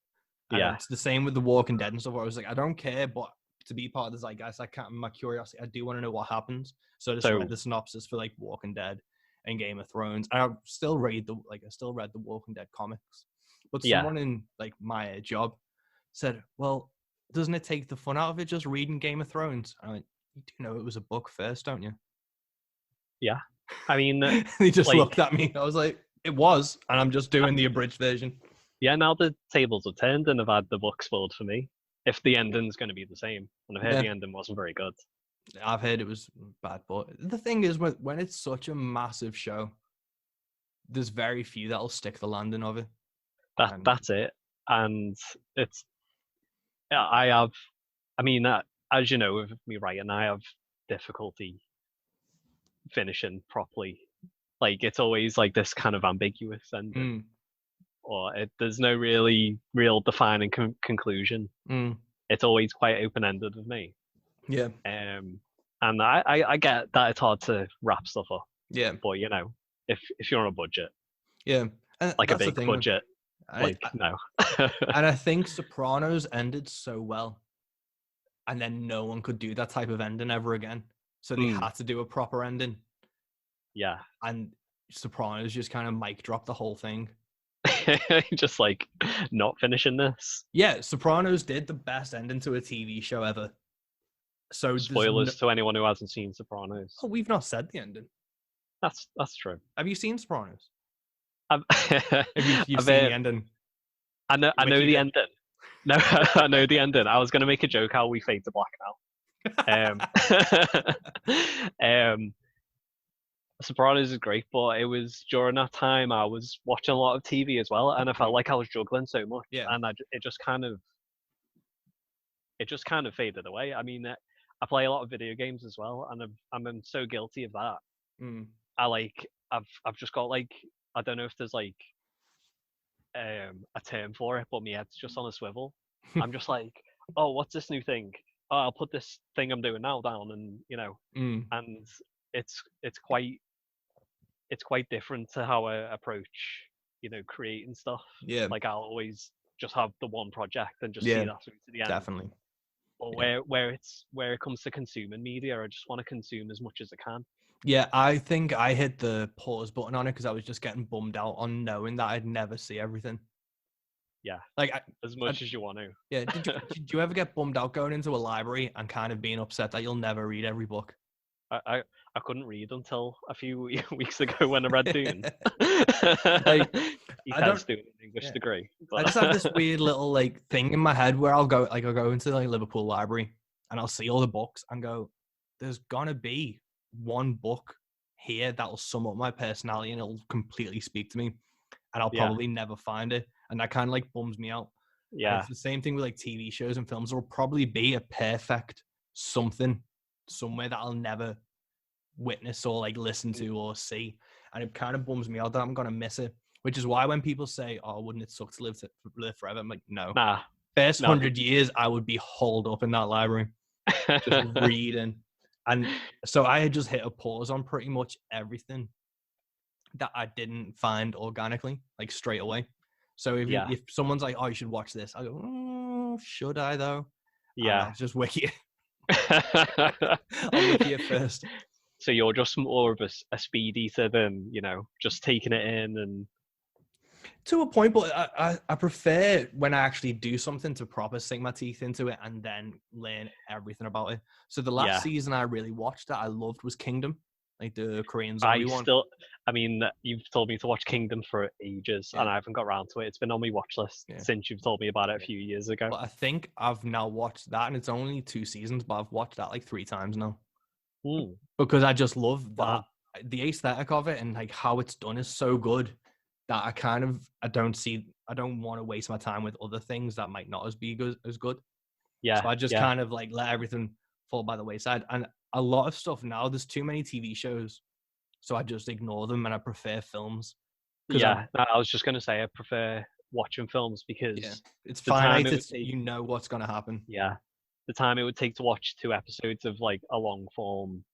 Speaker 2: And it's the same with The Walking Dead and stuff. Where I was like, I don't care, but to be part of the zeitgeist, my curiosity, I do want to know what happens. So I just read the synopsis for like Walking Dead and Game of Thrones. And I still read the Walking Dead comics. But someone in like my job said, well, doesn't it take the fun out of it just reading Game of Thrones? I went, you do know it was a book first, don't you?
Speaker 3: Yeah. I mean,
Speaker 2: he just looked at me. I was like, it was, and I'm just doing the abridged version.
Speaker 3: Yeah, now the tables have turned and I've had the book spoiled for me. If the ending's going to be the same, and I've heard the ending wasn't very good.
Speaker 2: I've heard it was bad, but the thing is, when it's such a massive show, there's very few that'll stick the landing of it.
Speaker 3: That's it, and it's. As you know, with me writing, I have difficulty finishing properly. Like, it's always like this kind of ambiguous ending. Or there's no real defining conclusion. It's always quite open-ended with me.
Speaker 2: Yeah.
Speaker 3: And I get that it's hard to wrap stuff up.
Speaker 2: Yeah.
Speaker 3: But if you're on a budget,
Speaker 2: and
Speaker 3: like a big budget, no.
Speaker 2: And I think Sopranos ended so well, and then no one could do that type of ending ever again. So they had to do a proper ending.
Speaker 3: Yeah.
Speaker 2: And Sopranos just kind of mic dropped the whole thing.
Speaker 3: Just like not finishing this.
Speaker 2: Yeah, Sopranos did the best ending to a TV show ever. So
Speaker 3: spoilers to anyone who hasn't seen Sopranos.
Speaker 2: Oh, we've not said the ending.
Speaker 3: That's true.
Speaker 2: Have you seen Sopranos?
Speaker 3: You've
Speaker 2: seen the ending.
Speaker 3: I know the ending. No, I know the ending. I was going to make a joke how we fade to black now. Sopranos is great, but it was during that time I was watching a lot of TV as well, and I felt like I was juggling so much, and it just kind of faded away. I mean, I play a lot of video games as well, and I'm so guilty of that. I've just got like, I don't know if there's like a term for it, but my head's just on a swivel. I'm just like, oh, what's this new thing? Oh, I'll put this thing I'm doing now down, and and it's quite different to how I approach creating stuff.
Speaker 2: Yeah.
Speaker 3: Like, I'll always just have the one project and just
Speaker 2: Yeah,
Speaker 3: see that through to the end.
Speaker 2: definitely.
Speaker 3: But
Speaker 2: Yeah.
Speaker 3: where it comes to consuming media, I just want to consume as much as I can.
Speaker 2: Yeah, I think I hit the pause button on it because I was just getting bummed out on knowing that I'd never see everything.
Speaker 3: Yeah,
Speaker 2: Like
Speaker 3: as much as you want to.
Speaker 2: Yeah, did you ever get bummed out going into a library and kind of being upset that you'll never read every book?
Speaker 3: I couldn't read until a few weeks ago when I read Dune.
Speaker 2: Like,
Speaker 3: He
Speaker 2: I
Speaker 3: does
Speaker 2: don't.
Speaker 3: do an English
Speaker 2: Yeah.
Speaker 3: degree.
Speaker 2: I
Speaker 3: But...
Speaker 2: just have this weird little like thing in my head where I'll go into like Liverpool Library and I'll see all the books and go, there's gonna be one book here that'll sum up my personality and it'll completely speak to me, and I'll
Speaker 3: Yeah.
Speaker 2: probably never find it, and that kind of like bums me out. And
Speaker 3: Yeah,
Speaker 2: it's the same thing with like TV shows and films. There'll probably be a perfect something somewhere that I'll never witness or like listen to or see, and it kind of bums me out that I'm gonna miss it. Which is why when people say, "Oh, wouldn't it suck to live forever?" I'm like, no.
Speaker 3: nah.
Speaker 2: First
Speaker 3: No.
Speaker 2: 100 years, I would be holed up in that library, just reading. And so I had just hit a pause on pretty much everything that I didn't find organically, like straight away. So if someone's like, "Oh, you should watch this," I go, "Oh, should I though?" And I'll just wiki it. I'll wiki it first.
Speaker 3: So you're just more of a speed eater than just taking it in and.
Speaker 2: To a point, but I prefer when I actually do something to proper sink my teeth into it and then learn everything about it. So the last season I really watched that I loved was Kingdom, like the Korean zombie one.
Speaker 3: You've told me to watch Kingdom for ages, and I haven't got around to it. It's been on my watch list since you've told me about it a few years ago.
Speaker 2: But I think I've now watched that, and it's only 2 seasons, but I've watched that like 3 times now. Because I just love that. The aesthetic of it and like how it's done is so good that I don't want to waste my time with other things that might not be as good.
Speaker 3: Yeah.
Speaker 2: So I just kind of like let everything fall by the wayside. And a lot of stuff now, there's too many TV shows, so I just ignore them and I prefer films.
Speaker 3: Yeah, I was just gonna say I prefer watching films because
Speaker 2: it's finite. You know what's gonna happen.
Speaker 3: Yeah, the time it would take to watch 2 episodes of like a long form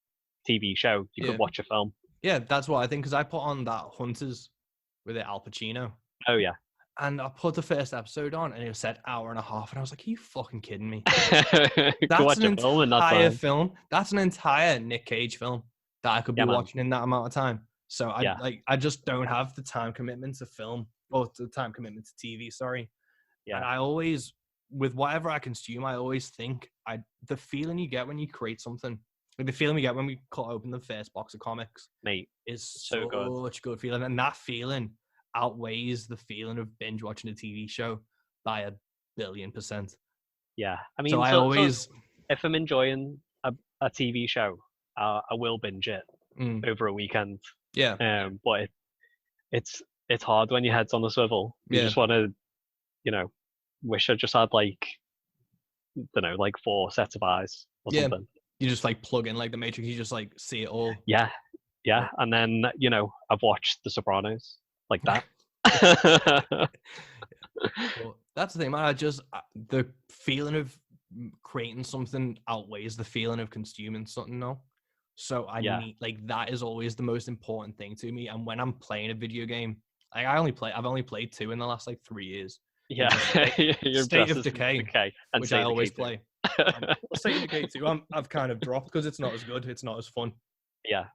Speaker 3: TV show, you could watch a film.
Speaker 2: Yeah, that's what I think. Because I put on that Hunters with Al Pacino.
Speaker 3: Oh yeah.
Speaker 2: And I put the first episode on, and it said hour and a half, and I was like, "Are you fucking kidding me?"
Speaker 3: That's an entire
Speaker 2: film. That's an entire Nick Cage film that I could be watching in that amount of time. So I just don't have the time commitment to film or the time commitment to TV. Sorry. Yeah. And I always, with whatever I consume, I always think the feeling you get when you create something, like the feeling we get when we cut open the first box of comics,
Speaker 3: mate,
Speaker 2: is so good feeling, and that feeling outweighs the feeling of binge watching a TV show by 1,000,000,000%.
Speaker 3: Yeah, I mean,
Speaker 2: so
Speaker 3: if I'm enjoying a TV show, I will binge it over a weekend.
Speaker 2: Yeah.
Speaker 3: But it's hard when your head's on the swivel. You just want to, wish I just had like 4 sets of eyes or something.
Speaker 2: You just like plug in like the Matrix. You just like see it all.
Speaker 3: Yeah. And then I've watched The Sopranos like that.
Speaker 2: Well, that's the thing, man. The feeling of creating something outweighs the feeling of consuming something now. So I need, like, that is always the most important thing to me. And when I'm playing a video game, like I've only played 2 in the last like 3 years.
Speaker 3: Yeah,
Speaker 2: State of Decay,
Speaker 3: and
Speaker 2: which I always play. State of Decay 2, I've kind of dropped because it's not as good. It's not as fun.
Speaker 3: Yeah,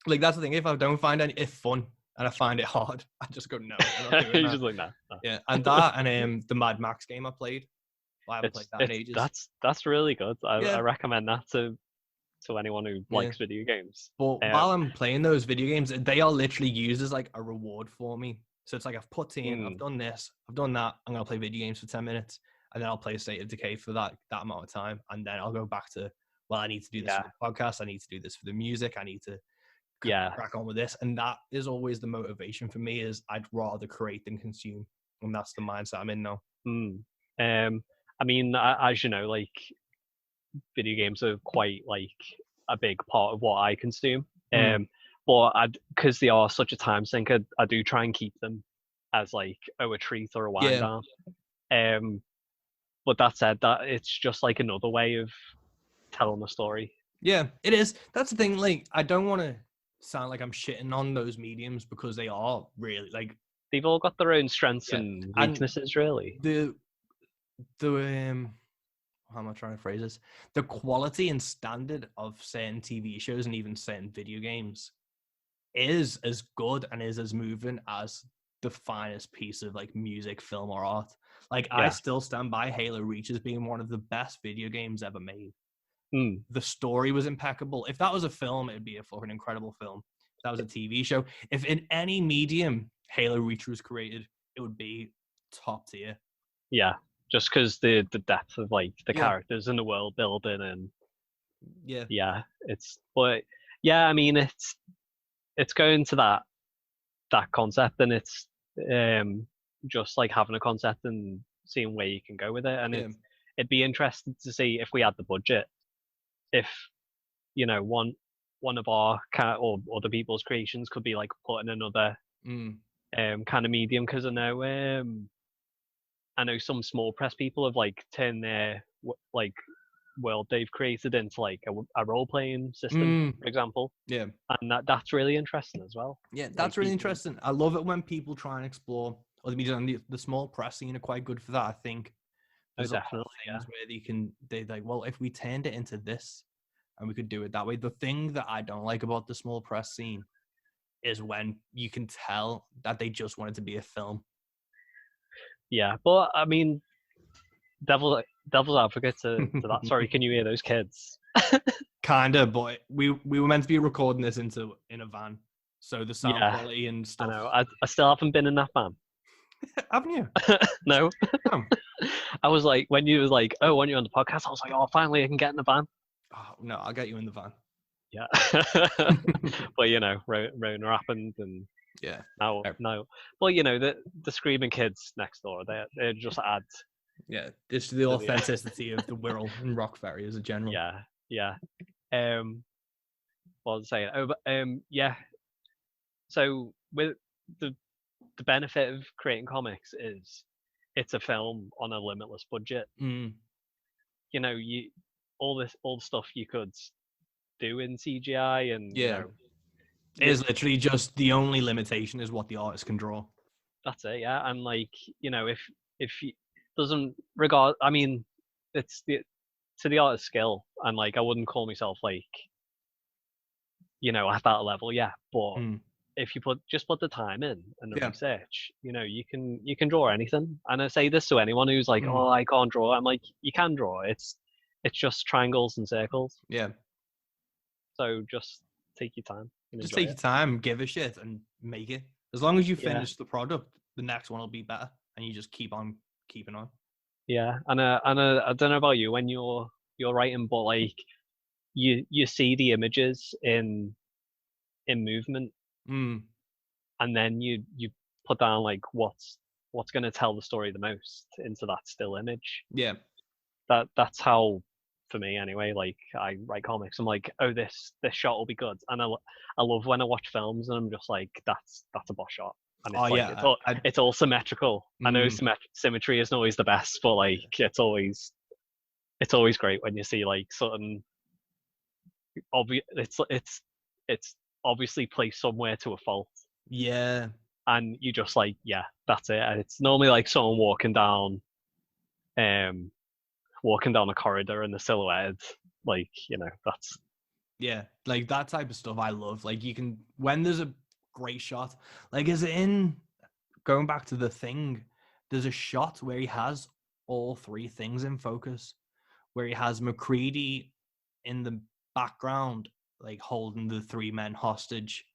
Speaker 2: like that's the thing. If I don't find it fun and I find it hard, I just go no.
Speaker 3: You're just like no.
Speaker 2: Yeah, and that and the Mad Max game I played. I haven't played that in ages.
Speaker 3: That's really good. I recommend that to anyone who likes video games.
Speaker 2: But while I'm playing those video games, they are literally used as like a reward for me. So it's like I've put in, I've done this, I've done that. I'm gonna play video games for 10 minutes, and then I'll play State of Decay for that amount of time, and then I'll go back to, well, I need to do this for the podcast, I need to do this for the music, I need to crack on with this, and that is always the motivation for me. Is I'd rather create than consume, and that's the mindset I'm in now.
Speaker 3: I mean, as you know, like video games are quite like a big part of what I consume. but because they are such a time sink, I do try and keep them as like a treat or a wind down. But that said, that it's just like another way of telling a story.
Speaker 2: Yeah, it is. That's the thing. Like, I don't want to sound like I'm shitting on those mediums because they are really like
Speaker 3: They've all got their own strengths
Speaker 2: Yeah.
Speaker 3: and
Speaker 2: And
Speaker 3: weaknesses, really.
Speaker 2: the how am I trying to phrase this? The quality and standard of certain TV shows and even certain video games is as good and is as moving as the finest piece of like music, film, or art. Like, I
Speaker 3: Yeah.
Speaker 2: still stand by Halo Reach as being one of the best video games ever made.
Speaker 3: Mm.
Speaker 2: The story was impeccable. If that was a film, it'd be a fucking incredible film. If that was a TV show, if in any medium Halo Reach was created, it would be top tier.
Speaker 3: Yeah, just because the depth of like the
Speaker 2: Yeah.
Speaker 3: characters and the world building and
Speaker 2: Yeah.
Speaker 3: but yeah, I mean it's going to that concept, and it's just like having a concept and seeing where you can go with it, and
Speaker 2: Yeah.
Speaker 3: it'd be interesting to see if we had the budget, if you know one of our or other people's creations could be like put in another kind of medium, because I know some small press people have like turned their like world they've created into like a role playing system, for example.
Speaker 2: Yeah.
Speaker 3: And that's really interesting as well.
Speaker 2: Yeah,
Speaker 3: Like,
Speaker 2: that's really interesting. I love it when people try and explore other media, and the small press scene are quite good for that. I think there's a lot of things where they're like, well, if we turned it into this and we could do it that way. The thing that I don't like about the small press scene is when you can tell that they just want it to be a film.
Speaker 3: Yeah, but I mean, devil's advocate to that. Sorry, can you hear those kids?
Speaker 2: Kinda, but we were meant to be recording this in a van, so the sound quality and stuff.
Speaker 3: I know. I still haven't been in that van.
Speaker 2: Haven't you?
Speaker 3: No.
Speaker 2: Oh.
Speaker 3: I was like, when you was like, oh, when you're on the podcast, I was like, oh, finally I can get in the van.
Speaker 2: Oh, no, I'll get you in the van.
Speaker 3: Yeah. But you know, Rona happened, and
Speaker 2: yeah.
Speaker 3: No. Well, you know, the screaming kids next door, they just add.
Speaker 2: Yeah, it's the authenticity of the Wirral and Rock Ferry as a general.
Speaker 3: Yeah. What was I saying? Oh, but yeah. So with the benefit of creating comics is it's a film on a limitless budget. You know, all the stuff you could do in CGI, and you know,
Speaker 2: it is literally just the only limitation is what the artist can draw.
Speaker 3: That's it, yeah. And like, you know, if he doesn't regard, I mean, it's to the artist's skill, and like I wouldn't call myself like, you know, at that level, but if you put the time in and the research, you know, you can draw anything. And I say this to anyone who's like, oh, I can't draw. I'm like, you can draw. It's just triangles and circles.
Speaker 2: Yeah.
Speaker 3: So just take your time.
Speaker 2: Just take your time, give a shit, and make it. As long as you finish the product, the next one will be better, and you just keep on keeping on.
Speaker 3: Yeah, and I don't know about you when you're writing, but like you see the images in movement, and then you put down like what's going to tell the story the most into that still image.
Speaker 2: Yeah,
Speaker 3: that's how, for me anyway, like I write comics. I'm like, oh, this shot will be good, and I love when I watch films and I'm just like, that's a boss shot. And it's it's all symmetrical. I know symmetry isn't always the best, but like it's always great when you see like something obvious. It's obviously placed somewhere to a fault.
Speaker 2: Yeah,
Speaker 3: and you just like, yeah, that's it. And it's normally like someone walking down a corridor in the silhouette. Like, you know, that's
Speaker 2: like that type of stuff I love. Like, you can, when there's a great shot, like, is it in going back to The Thing, there's a shot where he has all three things in focus, where he has McCready in the background, like holding the three men hostage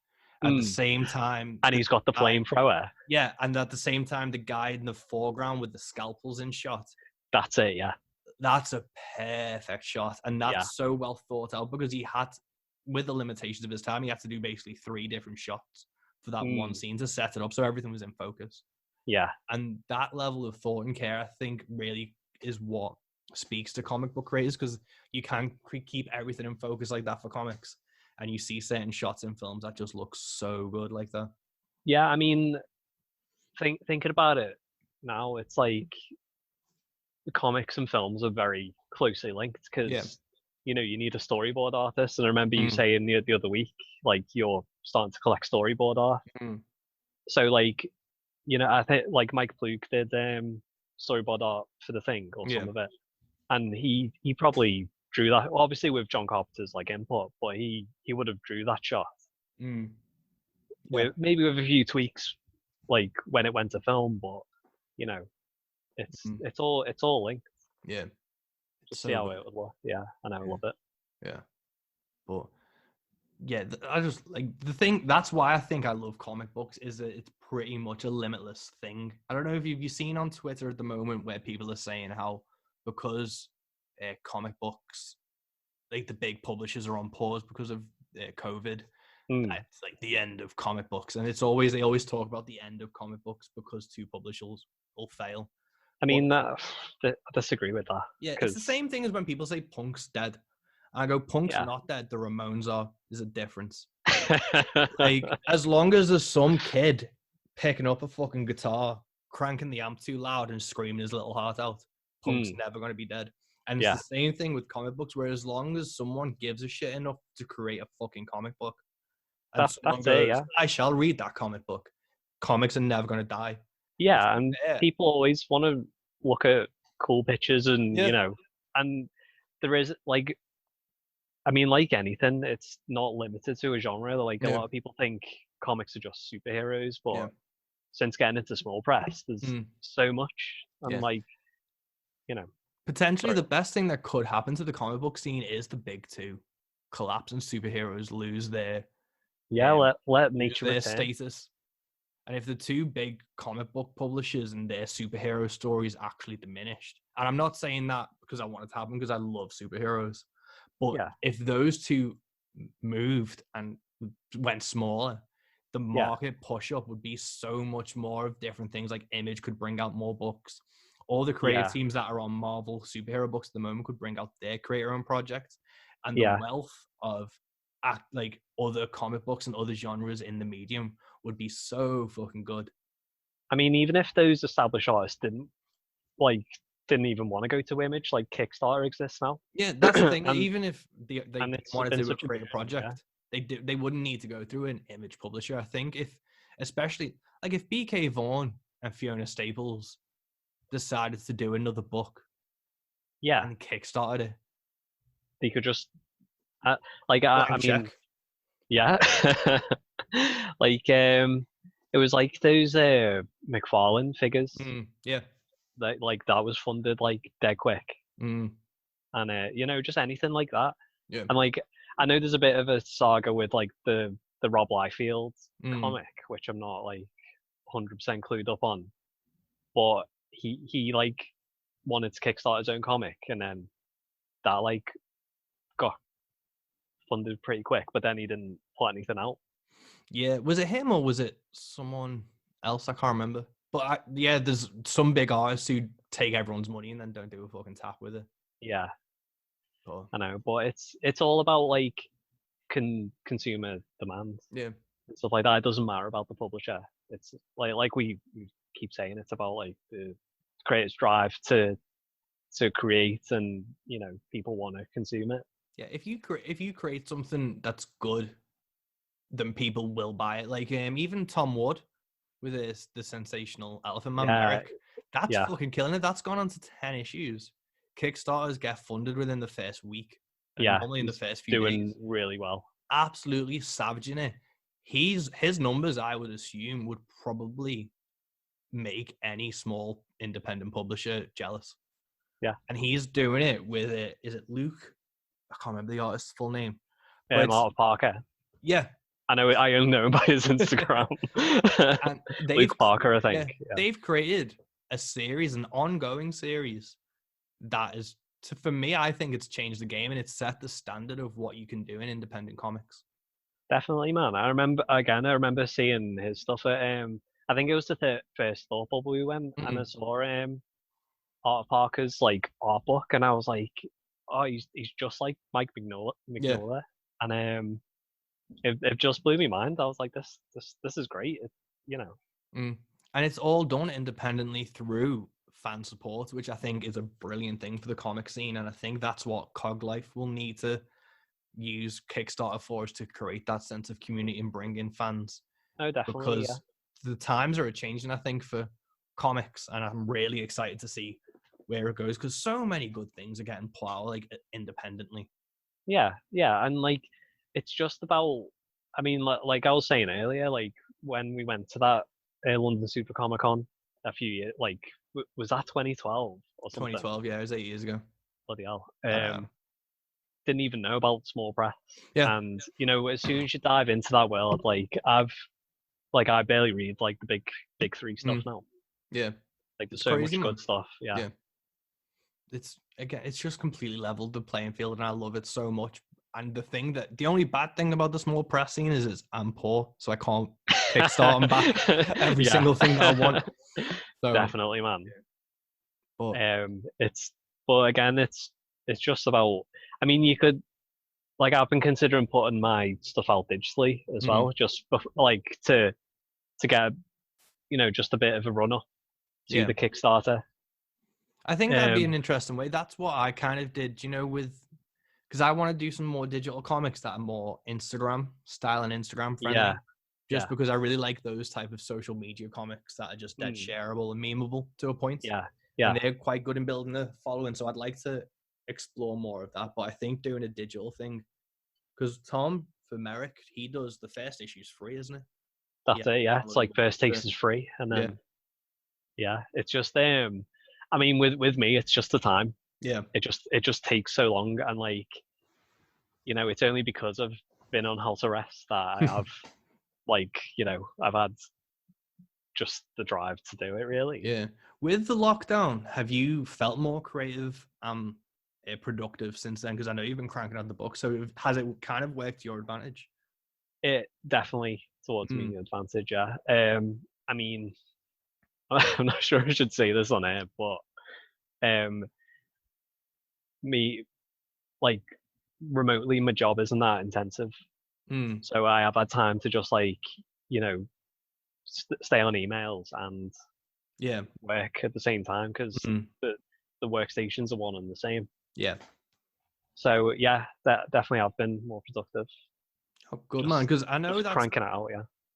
Speaker 2: at the same time,
Speaker 3: and he's got the flamethrower.
Speaker 2: Yeah, and at the same time the guy in the foreground with the scalpels in shot.
Speaker 3: That's it. Yeah,
Speaker 2: that's a perfect shot, and that's so well thought out, because he had, with the limitations of his time, he had to do basically 3 different shots for that one scene to set it up so everything was in focus.
Speaker 3: Yeah,
Speaker 2: and that level of thought and care, I think, really is what speaks to comic book creators, because you can't keep everything in focus like that for comics, and you see certain shots in films that just look so good like that.
Speaker 3: Yeah, I mean, thinking about it now, it's like the comics and films are very closely linked because
Speaker 2: Yeah.
Speaker 3: you need a storyboard artist. And I remember you
Speaker 2: Mm.
Speaker 3: saying the other week, like you're starting to collect storyboard art.
Speaker 2: Mm.
Speaker 3: So like, I think like Mike Ploog did storyboard art for The Thing or
Speaker 2: Yeah.
Speaker 3: some of it, and he probably drew that, obviously with John Carpenter's like input, but he would have drew that shot
Speaker 2: Mm.
Speaker 3: with maybe with a few tweaks, like when it went to film. But you know, it's all linked.
Speaker 2: Yeah.
Speaker 3: Just
Speaker 2: So
Speaker 3: see how
Speaker 2: good.
Speaker 3: it would work. Yeah, and I love it.
Speaker 2: Yeah. But yeah, I just like the thing. That's why I think I love comic books is that it's pretty much a limitless thing. I don't know if you've seen on Twitter at the moment where people are saying how because comic books, like the big publishers are on pause because of COVID. It's like the end of comic books, and they always talk about the end of comic books because two publishers will fail.
Speaker 3: I mean, I disagree with that.
Speaker 2: Yeah, it's the same thing as when people say Punk's dead. I go, Punk's not dead. The Ramones are. There's a difference. Like, as long as there's some kid picking up a fucking guitar, cranking the amp too loud, and screaming his little heart out, Punk's never going to be dead. And it's the same thing with comic books, where as long as someone gives a shit enough to create a fucking comic book, and someone goes, I shall read that comic book, comics are never going to die.
Speaker 3: Yeah, and people always want to look at cool pictures and, and there is, like, I mean, like anything, it's not limited to a genre. Like, a lot of people think comics are just superheroes, but since getting into small press, there's so much. And, like,
Speaker 2: potentially the best thing that could happen to the comic book scene is the big two collapse and superheroes lose their
Speaker 3: let nature
Speaker 2: their
Speaker 3: return.
Speaker 2: status. And if the two big comic book publishers and their superhero stories actually diminished, and I'm not saying that because I want it to happen because I love superheroes, but if those two moved and went smaller, the market push up would be so much more of different things. Like Image could bring out more books. All the creative teams that are on Marvel superhero books at the moment could bring out their creator-owned projects, and the wealth of like other comic books and other genres in the medium would be so fucking good.
Speaker 3: I mean, even if those established artists didn't even want to go to Image, like Kickstarter exists now.
Speaker 2: Yeah, that's the thing. Even if they wanted to create a project, they wouldn't need to go through an Image publisher. I think especially if BK Vaughan and Fiona Staples decided to do another book, and kickstarted it,
Speaker 3: they could just I mean, like it was like those McFarlane figures, that was funded like dead quick, and just anything like that. And like I know there's a bit of a saga with like the Rob Liefeld comic, which I'm not like 100% clued up on, but he like wanted to kickstart his own comic, and then that like got funded pretty quick, but then he didn't put anything out.
Speaker 2: Yeah, was it him or was it someone else? I can't remember. But there's some big artists who take everyone's money and then don't do a fucking tap with it.
Speaker 3: Yeah, I know, but it's all about like consumer demand.
Speaker 2: Yeah,
Speaker 3: and stuff like that. It doesn't matter about the publisher. It's like we keep saying, it's about like the creator's drive to create, and people want to consume it.
Speaker 2: Yeah, if you create something that's good, then people will buy it. Like even Tom Wood with the sensational Elephant Man Merrick, that's fucking killing it. That's gone on to 10 issues. Kickstarters get funded within the first week. Normally in the first few
Speaker 3: doing
Speaker 2: days.
Speaker 3: really well.
Speaker 2: Absolutely savaging it. His numbers, I would assume, would probably make any small independent publisher jealous.
Speaker 3: Yeah.
Speaker 2: And he's doing it with is it Luke? I can't remember the artist's full name.
Speaker 3: Mark Parker.
Speaker 2: Yeah.
Speaker 3: I know. I only know him by his Instagram.
Speaker 2: And
Speaker 3: Luke Parker, I think.
Speaker 2: Yeah. They've created a series, an ongoing series that is, for me, I think it's changed the game and it's set the standard of what you can do in independent comics.
Speaker 3: Definitely, man. I remember seeing his stuff at I think it was the first Thought Bubble we went, and I saw Art Parker's like art book, and I was like, oh, he's just like Mike Mignola. And it just blew my mind. I was like, this is great.
Speaker 2: And it's all done independently through fan support, which I think is a brilliant thing for the comic scene. And I think that's what Cog Life will need to use Kickstarter for, is to create that sense of community and bring in fans.
Speaker 3: Oh, definitely,
Speaker 2: Because the times are changing, I think, for comics, and I'm really excited to see where it goes, because so many good things are getting put out like independently.
Speaker 3: yeah, and like it's just about. I mean, like I was saying earlier, like when we went to that London Super Comic Con a few years, like was that 2012 or something?
Speaker 2: 2012, yeah, it was 8 years ago.
Speaker 3: Bloody hell.
Speaker 2: I know.
Speaker 3: Didn't even know about small press.
Speaker 2: Yeah.
Speaker 3: And as soon as you dive into that world, like I barely read like the big three stuff now.
Speaker 2: Yeah.
Speaker 3: Like there's
Speaker 2: It's
Speaker 3: so
Speaker 2: crazy,
Speaker 3: much
Speaker 2: man.
Speaker 3: good stuff. Yeah.
Speaker 2: It's just completely leveled the playing field, and I love it so much. And the only bad thing about the small press scene is I'm poor, so I can't kickstart and back every single thing that I want. So,
Speaker 3: definitely, man.
Speaker 2: But
Speaker 3: again, it's just about. I mean, you could, like, I've been considering putting my stuff out digitally as well, just like to get just a bit of a run up to the Kickstarter.
Speaker 2: I think that'd be an interesting way. That's what I kind of did, because I want to do some more digital comics that are more Instagram style and Instagram friendly. Because I really like those type of social media comics that are just dead shareable and memeable to a point.
Speaker 3: Yeah.
Speaker 2: And they're quite good in building a following. So I'd like to explore more of that. But I think doing a digital thing, because Tom, for Merrick, he does the first issue's free, isn't it?
Speaker 3: That's it. Yeah, it's like first takes is free, and then it's just I mean, with me, it's just the time.
Speaker 2: Yeah,
Speaker 3: it just takes so long, and like, it's only because I've been on house arrest that I have, like, I've had just the drive to do it, really.
Speaker 2: Yeah. With the lockdown, have you felt more creative, productive since then? Because I know you've been cranking out the book. So has it kind of worked to your advantage?
Speaker 3: It definitely towards me advantage. Yeah. I mean, I'm not sure I should say this on air, but me, like, remotely, my job isn't that intensive, so I have had time to just, like, stay on emails and work at the same time, because the workstations are one and the same. So yeah, that definitely I've been more productive.
Speaker 2: Oh, good, man. Because I know that's
Speaker 3: cranking it out.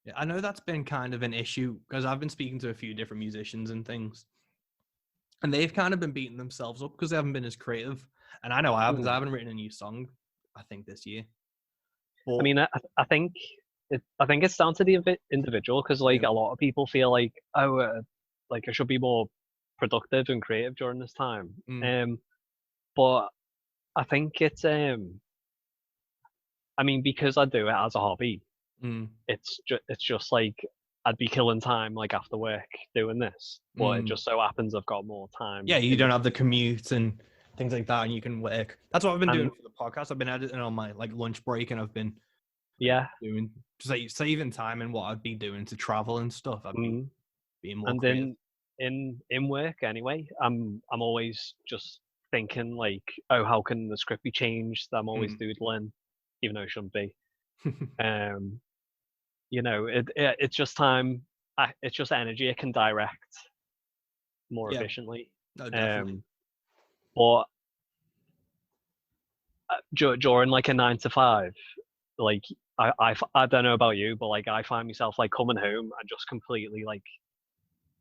Speaker 2: Yeah, I know that's been kind of an issue, because I've been speaking to a few different musicians and things, and they've kind of been beating themselves up because they haven't been as creative. And I know I haven't written a new song, I think, this year.
Speaker 3: But, I mean, I think it's down to the individual, because like a lot of people feel like, like I should be more productive and creative during this time. But I think it's I mean, because I do it as a hobby, it's just like I'd be killing time like after work doing this, but it just so happens I've got more time.
Speaker 2: Yeah, you don't have the commute and things like that, and you can work. That's what I've been doing for the podcast. I've been editing on my like lunch break, and I've been doing just saving time and what I'd be doing to travel and stuff. I'd be being more creative.
Speaker 3: Then in work anyway, I'm always just thinking like, oh, how can the script be changed? I'm always doodling, even though it shouldn't be. It's just time. It's just energy I can direct more efficiently.
Speaker 2: No, definitely.
Speaker 3: But during like a 9 to 5, like I don't know about you, but like I find myself like coming home and just completely like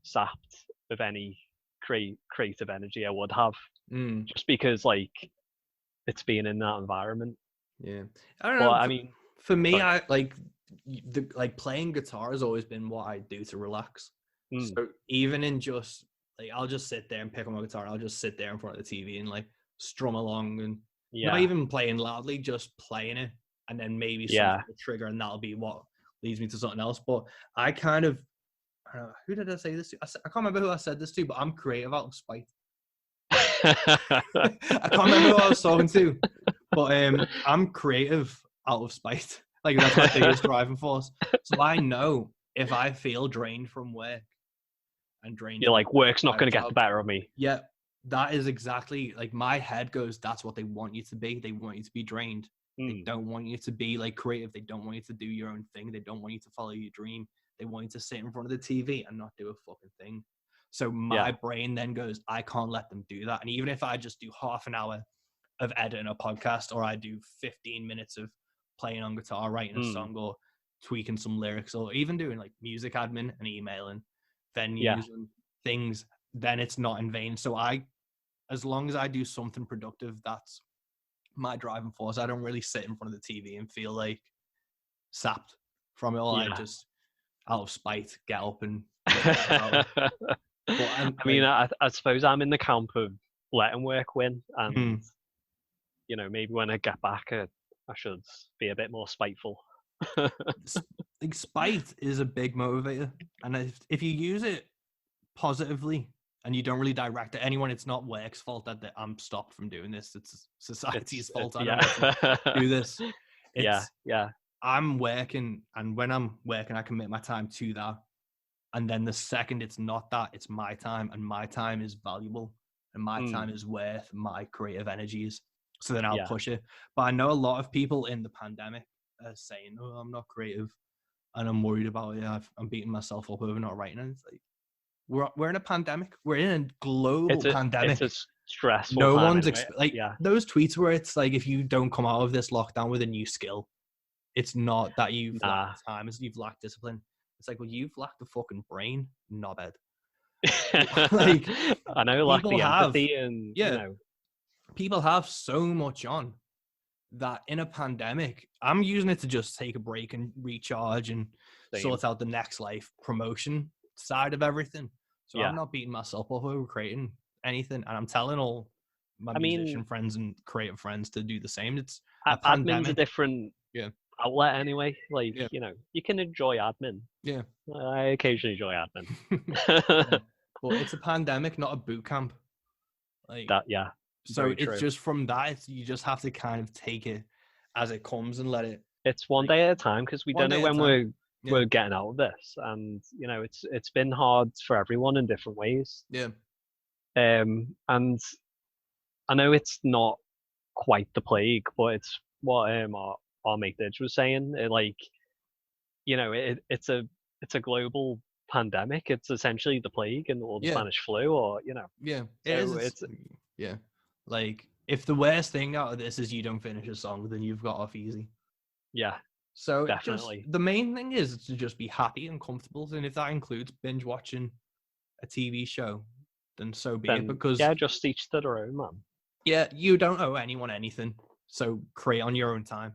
Speaker 3: sapped of any creative energy I would have, just because like it's being in that environment.
Speaker 2: Yeah, I don't know.
Speaker 3: I mean,
Speaker 2: for me, I like playing guitar has always been what I do to relax. So even in just like, I'll just sit there and pick up my guitar. I'll just sit there in front of the TV and like strum along, and not even playing loudly, just playing it, and then maybe something will trigger, and that'll be what leads me to something else. But I kind of, I don't know, who did I say this to? I can't remember who I said this to, but I'm creative out of spite. I can't remember who I was talking to, but I'm creative out of spite. Like, that's my biggest driving force. So I know if I feel drained from work and drained,
Speaker 3: you're like, work's not going to get the better of me.
Speaker 2: Yeah, that is exactly, like, my head goes, that's what they want you to be. They want you to be drained. They don't want you to be like creative. They don't want you to do your own thing. They don't want you to follow your dream. They want you to sit in front of the TV and not do a fucking thing. So my brain then goes, I can't let them do that. And even if I just do half an hour of editing a podcast, or I do 15 minutes of playing on guitar, writing a song, or tweaking some lyrics, or even doing like music admin and emailing venues and things, then it's not in vain. So as long as I do something productive, that's my driving force. I don't really sit in front of the TV and feel like sapped from it all. I just, out of spite, get up and
Speaker 3: I mean, I suppose I'm in the camp of letting work win, and you know, maybe when I get back, I should be a bit more spiteful.
Speaker 2: Like, spite is a big motivator, and if you use it positively and you don't really direct it at anyone, it's not work's fault that I'm stopped from doing this. It's society's fault. I don't do this. I'm working, and when I'm working, I commit my time to that. And then the second it's not that, it's my time, and my time is valuable, and my time is worth my creative energies. So then I'll push it. But I know a lot of people in the pandemic are saying, "Oh, I'm not creative, and I'm worried about it. I'm beating myself up over not writing." And it's like, we're in a pandemic. We're in a global pandemic.
Speaker 3: It's a stressful.
Speaker 2: No one's those tweets where it's like, if you don't come out of this lockdown with a new skill, it's not that you've lacked time, it's you've lacked discipline. It's like, well, you've lacked the fucking brain, knobhead.
Speaker 3: Like, I know, lack the empathy, and you know,
Speaker 2: people have so much on that in a pandemic. I'm using it to just take a break and recharge and sort out the next life promotion side of everything. So I'm not beating myself up over creating anything, and I'm telling all my musician friends and creative friends to do the same. It's
Speaker 3: admin's a different outlet anyway. Like, you know, you can enjoy admin. I occasionally enjoy admin.
Speaker 2: But it's a pandemic, not a boot camp. Like
Speaker 3: that,
Speaker 2: so it's just from that, you just have to kind of take it as it comes and let it.
Speaker 3: It's one day at a time, because we don't know when we're getting out of this, and you know, it's been hard for everyone in different ways. And I know it's not quite the plague, but it's what our mate Didge was saying. Like, you know, it's a global pandemic. It's essentially the plague or the Spanish flu, or you know.
Speaker 2: It's like, if the worst thing out of this is you don't finish a song, then you've got off easy. So definitely, the main thing is to just be happy and comfortable, and if that includes binge watching a TV show, then so be it. Because
Speaker 3: just each to their own, man.
Speaker 2: You don't owe anyone anything, so create on your own time.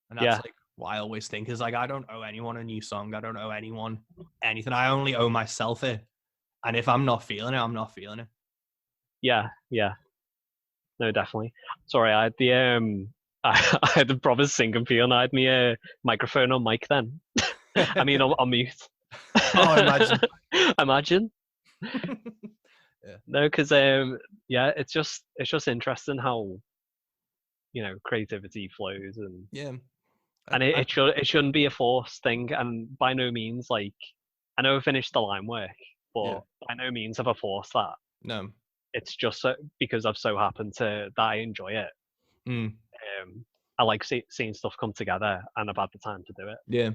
Speaker 2: And that's like what I always think, is like, I don't owe anyone a new song. I don't owe anyone anything. I only owe myself it. And if I'm not feeling it, I'm not feeling it.
Speaker 3: No, definitely. Sorry, I had the I had the proper singing feel, and I had my microphone on mic then. I mean, on mute.
Speaker 2: Oh,
Speaker 3: imagine. No, because it's just interesting how, you know, creativity flows, and and it shouldn't be a forced thing, and by no means, like, I know I finished the line work, but by no means have I forced that.
Speaker 2: No,
Speaker 3: it's just because I've so happened that I enjoy it. I like seeing stuff come together, and I've had the time to do it.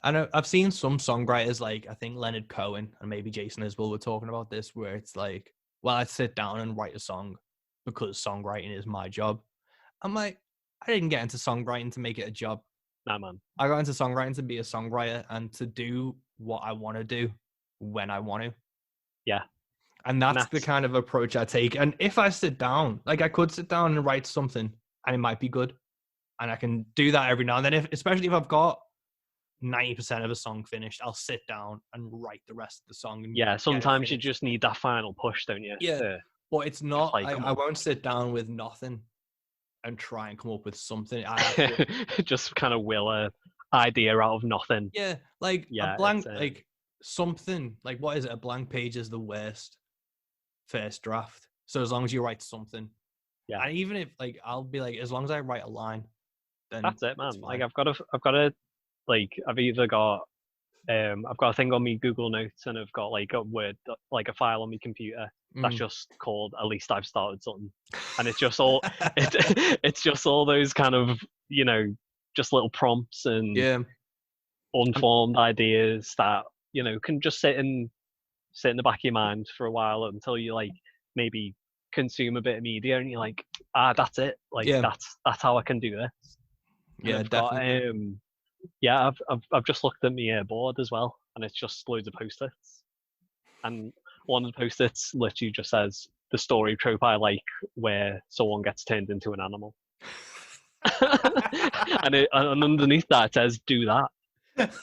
Speaker 2: I know I've seen some songwriters, like I think Leonard Cohen and maybe Jason Isbell were talking about this, where it's like, well, I sit down and write a song because songwriting is my job. I'm like, I didn't get into songwriting to make it a job.
Speaker 3: Nah, man.
Speaker 2: I got into songwriting to be a songwriter and to do what I want to do when I want to. And that's the kind of approach I take. And if I sit down, like, I could sit down and write something, and it might be good, and I can do that every now and then. Especially if I've got 90% of a song finished, I'll sit down and write the rest of the song. And
Speaker 3: sometimes you just need that final push, don't you?
Speaker 2: But it's not. I won't sit down with nothing and try and come up with something. I have to
Speaker 3: just kind of will a idea out of nothing.
Speaker 2: A blank, like something. Like, what is it? A blank page is the worst first draft. So as long as you write something, and even if, like, I'll be like, as long as I write a line, then
Speaker 3: that's it, man. Like, I've got a like, I've either got I've got a thing on me Google Notes, and I've got like a Word, like a file on my computer that's just called "At least I've started something," and it's just all it's just all those kind of just little prompts and
Speaker 2: Yeah.
Speaker 3: unformed ideas that can just sit in the back of your mind for a while until you like maybe consume a bit of media and you're like, that's it. Like
Speaker 2: Yeah.
Speaker 3: that's how I can do this. And
Speaker 2: Yeah,
Speaker 3: I've
Speaker 2: definitely.
Speaker 3: got I've just looked at my board as well, and it's just loads of post-its. And one of the post-its literally just says the story trope I like, where someone gets turned into an animal. and underneath that it says, do that.
Speaker 2: That's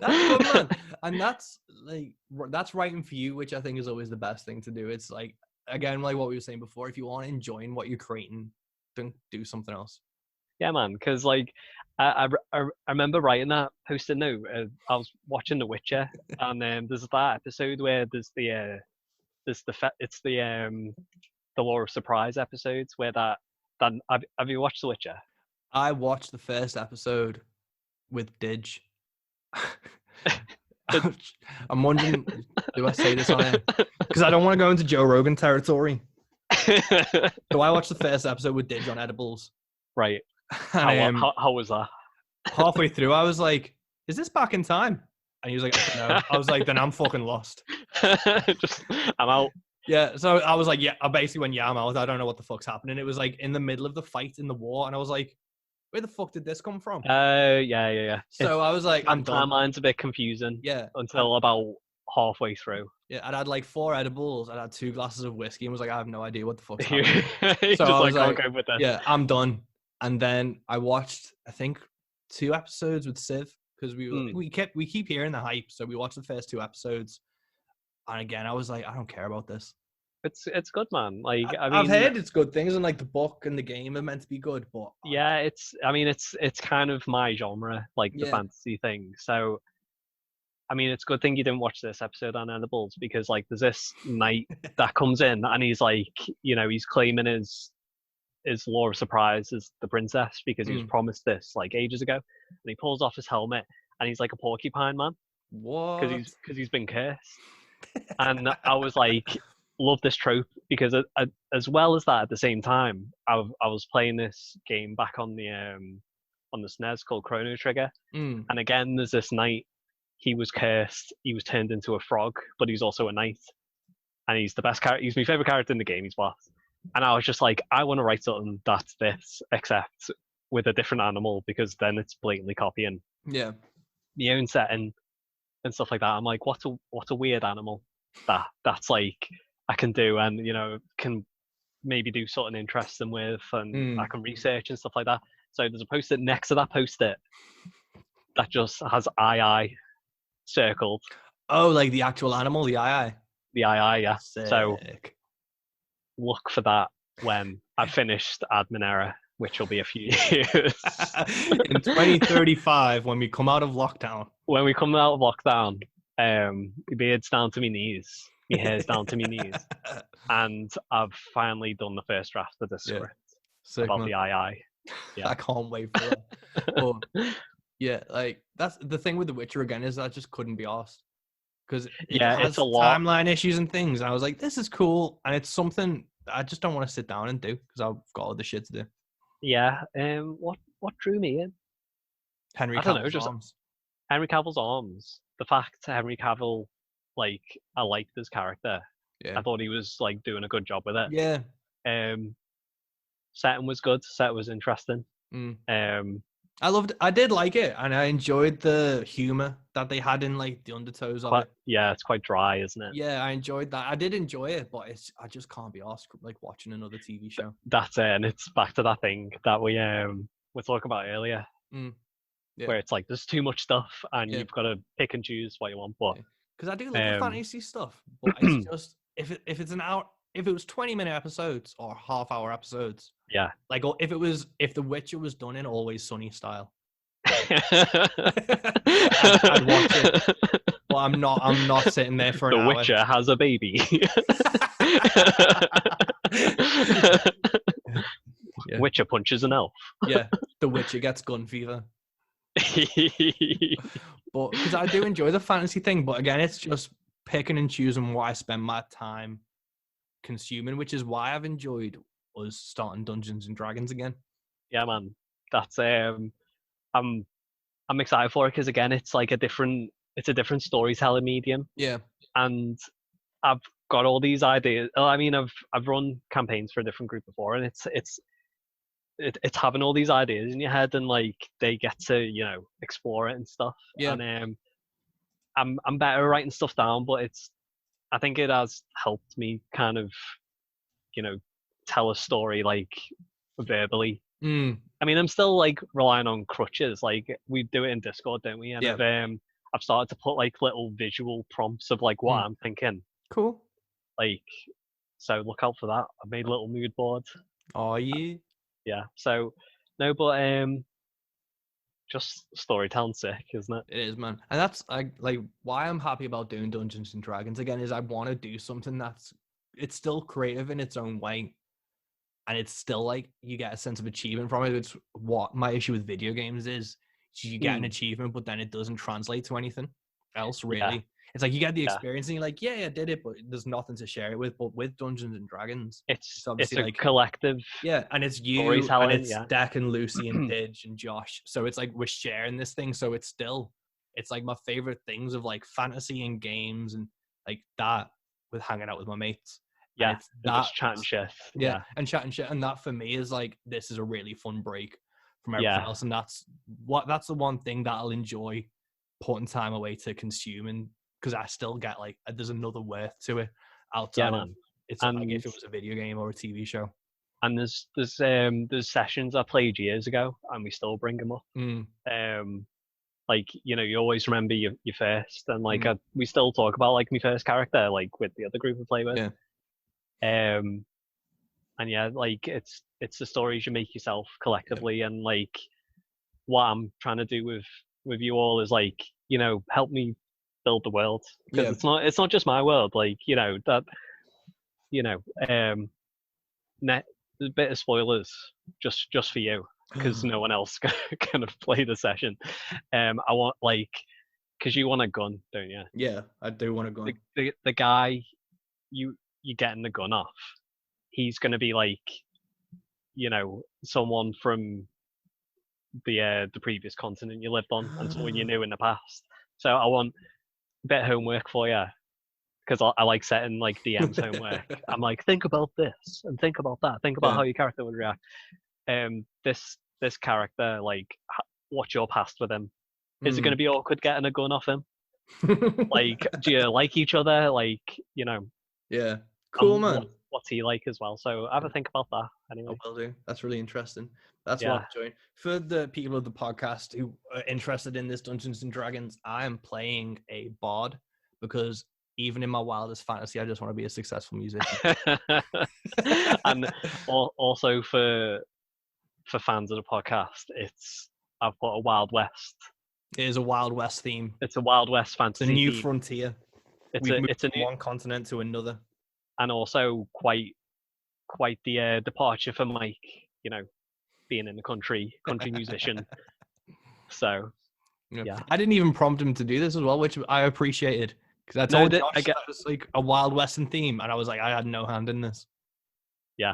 Speaker 2: good, man. And that's writing for you, which I think is always the best thing to do. It's like, again, like what we were saying before, if you aren't enjoying what you're creating, don't do something else.
Speaker 3: Yeah, man, because like I remember writing that post-it note. I was watching The Witcher, and there's that episode where there's the Law of Surprise episodes where that have you watched The Witcher?
Speaker 2: I watched the first episode with Didge. I'm wondering, do I say this on air? Because I don't want to go into Joe Rogan territory. So I watched the first episode with Didge on edibles.
Speaker 3: Right.
Speaker 2: And,
Speaker 3: how was that?
Speaker 2: Halfway through, I was like, "Is this back in time?" And he was like, "No." I was like, "Then I'm fucking lost."
Speaker 3: I'm out.
Speaker 2: Yeah. So I was like, "Yeah." I basically went, "Yeah, I'm out. I don't know what the fuck's happening." It was like in the middle of the fight in the war, and I was like, "Where the fuck did this come from?"
Speaker 3: Yeah.
Speaker 2: So I was like, "I'm done."
Speaker 3: Timeline's a bit confusing.
Speaker 2: Yeah.
Speaker 3: Until about halfway through.
Speaker 2: Yeah, I'd had like 4 edibles. I'd had 2 glasses of whiskey, and was like, "I have no idea what the fuck's happening."
Speaker 3: So I was like, "I'll go with this."
Speaker 2: Yeah, I'm done. And then I watched, I think, 2 episodes with Civ, because we keep hearing the hype. So we watched the first 2 episodes, and again, I was like, I don't care about this.
Speaker 3: It's good, man. Like
Speaker 2: I've heard it's good things, and like the book and the game are meant to be good, but
Speaker 3: yeah, it's kind of my genre, like the fantasy thing. So I mean, it's a good thing you didn't watch this episode on edibles, because like there's this knight that comes in and he's like, he's claiming his Law of Surprise as the princess because he was promised this like ages ago, and he pulls off his helmet and he's like a porcupine man.
Speaker 2: What?
Speaker 3: Because he's been cursed. And I was like, love this trope, because as well as that, at the same time, I was playing this game back on the SNES called Chrono Trigger, and again there's this knight. He was cursed. He was turned into a frog, but he's also a knight, and he's the best character. He's my favorite character in the game. He's boss. And I was just like, I want to write something that's this, except with a different animal, because then it's blatantly copying the own setting and stuff like that. I'm like, what's a weird animal that's like I can do, and can maybe do something interesting with, and I can research and stuff like that. So there's a post-it next to that post-it that just has II circled.
Speaker 2: Oh, like the actual animal, the II.
Speaker 3: The II, yeah.
Speaker 2: Sick.
Speaker 3: So look for that when I've finished Admin Error, which will be a few years.
Speaker 2: In 2035, when we come out of lockdown.
Speaker 3: When we come out of lockdown, my beard's down to my knees, my hair's down to my knees, and I've finally done the first draft of the script about the II. Yeah.
Speaker 2: I can't wait for that. But, yeah, like that's the thing with The Witcher again, is I just couldn't be asked, because it has
Speaker 3: it's a lot
Speaker 2: timeline issues and things. And I was like, this is cool, and it's something I just don't want to sit down and do, because I've got other shit to do.
Speaker 3: Yeah. What drew me in?
Speaker 2: Henry Cavill's arms.
Speaker 3: Henry Cavill's arms. The fact Henry Cavill, like, I liked his character.
Speaker 2: Yeah.
Speaker 3: I thought he was like doing a good job with it.
Speaker 2: Yeah.
Speaker 3: Setting was good. Set was interesting.
Speaker 2: I did like it, and I enjoyed the humor that they had in like the undertows of it.
Speaker 3: Yeah, it's quite dry, isn't it?
Speaker 2: Yeah, I enjoyed that. I did enjoy it, but I just can't be asked like watching another TV show.
Speaker 3: That's it, and it's back to that thing that we were talking about earlier, where it's like there's too much stuff, and you've got to pick and choose what you want. But
Speaker 2: because I do love the fantasy stuff, but it's just if it's an hour. If it was 20-minute episodes or half-hour episodes, like if The Witcher was done in Always Sunny style, I'd watch it. But I'm not sitting there for an hour.
Speaker 3: The Witcher has a baby. Witcher punches an elf.
Speaker 2: Yeah, The Witcher gets gun fever. But because I do enjoy the fantasy thing, but again, it's just picking and choosing what I spend my time consuming, which is why I've enjoyed us starting Dungeons and Dragons again.
Speaker 3: Yeah, man. That's I'm excited for it because again, it's like a different storytelling medium,
Speaker 2: Yeah.
Speaker 3: and I've got all these ideas. I mean, I've run campaigns for a different group before, and it's having all these ideas in your head, and like they get to explore it and stuff.
Speaker 2: Yeah.
Speaker 3: And I'm better at writing stuff down, but I think it has helped me kind of tell a story like verbally. I mean, I'm still like relying on crutches. Like we do it in Discord, don't we? And
Speaker 2: Yeah.
Speaker 3: I've started to put like little visual prompts of like what I'm thinking.
Speaker 2: Cool.
Speaker 3: Like, so look out for that. I've made a little mood board.
Speaker 2: Oh yeah.
Speaker 3: Yeah. So no, but just storytelling sick, isn't it?
Speaker 2: It is, man. And that's like why I'm happy about doing Dungeons and Dragons again is I want to do something it's still creative in its own way. And it's still like you get a sense of achievement from it. It's what my issue with video games is you get an achievement, but then it doesn't translate to anything else, really. Yeah. It's like you get the experience and you're like, yeah, I did it, but there's nothing to share it with. But with Dungeons and Dragons,
Speaker 3: it's obviously like collective.
Speaker 2: Yeah, and it's you and it's Deck and Lucy and Didge and Josh. So it's like we're sharing this thing. So it's like my favorite things of like fantasy and games and like that with hanging out with my mates.
Speaker 3: Yeah, just chat and shit.
Speaker 2: Yeah, and chat and shit. And that for me is like, this is a really fun break from everything else. And that's the one thing that I'll enjoy putting time away to consuming because I still get like, there's another worth to it outside of it's like if it was a video game or a TV show.
Speaker 3: And there's sessions I played years ago and we still bring them up. Like, you always remember your first and like we still talk about like my first character, like with the other group we play with.
Speaker 2: Yeah.
Speaker 3: And yeah, like it's the stories you make yourself collectively, and like what I'm trying to do with you all is like help me build the world because it's not just my world, like that a bit of spoilers just for you because no one else can play the session. I want like because you want a gun, don't you?
Speaker 2: Yeah, I do want a gun.
Speaker 3: The guy you're getting the gun off, he's going to be like, someone from the previous continent you lived on and someone you knew in the past. So I want a bit of homework for you because I like setting like DM's homework. I'm like, think about this and think about that. Think about how your character would react. This character, like, what's your past with him? Is it going to be awkward getting a gun off him? Like, do you like each other? Like,
Speaker 2: Yeah. Cool, man.
Speaker 3: What's he like as well? So have a think about that anyway.
Speaker 2: I will do. That's really interesting. That's what I'm doing. For the people of the podcast who are interested in this Dungeons and Dragons, I am playing a bard because even in my wildest fantasy, I just want to be a successful musician.
Speaker 3: And also for fans of the podcast, I've got a Wild West.
Speaker 2: It is a Wild West theme.
Speaker 3: It's a Wild West fantasy.
Speaker 2: It's a new
Speaker 3: theme.
Speaker 2: frontier. It's from one continent to another.
Speaker 3: And also quite the departure for Mike, being in the country musician. So, yeah.
Speaker 2: I didn't even prompt him to do this as well, which I appreciated. Because I told Josh that it was like a Wild Western theme, and I was like, I had no hand in this.
Speaker 3: Yeah.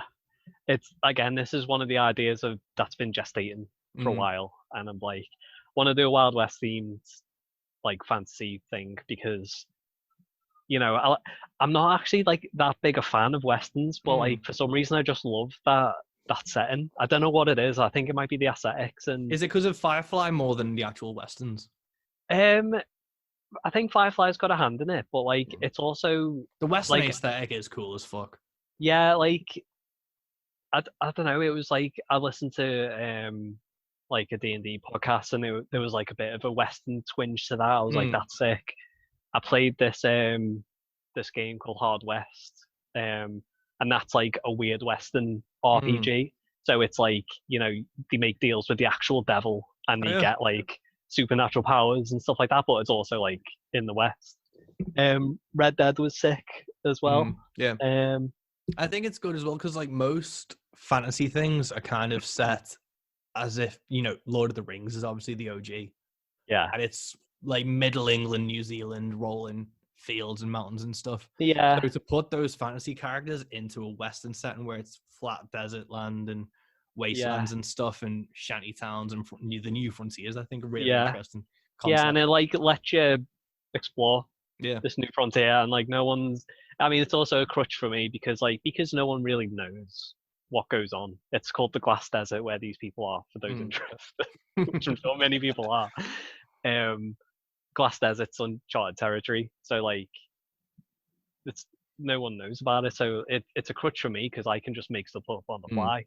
Speaker 3: It's, again, this is one of the ideas that's been gestating for a while. And I'm like, want to do a Wild West themed, like, fantasy thing because... I'm not actually like that big a fan of westerns, but like for some reason I just love that setting. I don't know what it is. I think it might be the aesthetics. And
Speaker 2: is it because of Firefly more than the actual westerns?
Speaker 3: I think Firefly's got a hand in it, but like it's also
Speaker 2: the western aesthetic is cool as fuck.
Speaker 3: Yeah, like I don't know. It was like I listened to like a D&D podcast, and there was like a bit of a western twinge to that. I was like, that's sick. I played this game called Hard West, and that's like a weird Western RPG. So it's like they make deals with the actual devil, and you get like supernatural powers and stuff like that. But it's also like in the West. Red Dead was sick as well.
Speaker 2: Yeah. I think it's good as well because like most fantasy things are kind of set as if Lord of the Rings is obviously the OG.
Speaker 3: Yeah,
Speaker 2: and it's like Middle England, New Zealand, rolling fields and mountains and stuff.
Speaker 3: Yeah.
Speaker 2: So to put those fantasy characters into a Western setting where it's flat desert land and wastelands and stuff, and shanty towns and the new frontiers. I think are really interesting concept.
Speaker 3: Yeah, and it like lets you explore
Speaker 2: Yeah.
Speaker 3: this new frontier, and like no one's. I mean, it's also a crutch for me because no one really knows what goes on. It's called the Glass Desert where these people are, for those interested, which I'm sure many people are. Glass Desert's uncharted territory, so like it's no one knows about it, so it's a crutch for me because I can just make stuff up on the fly.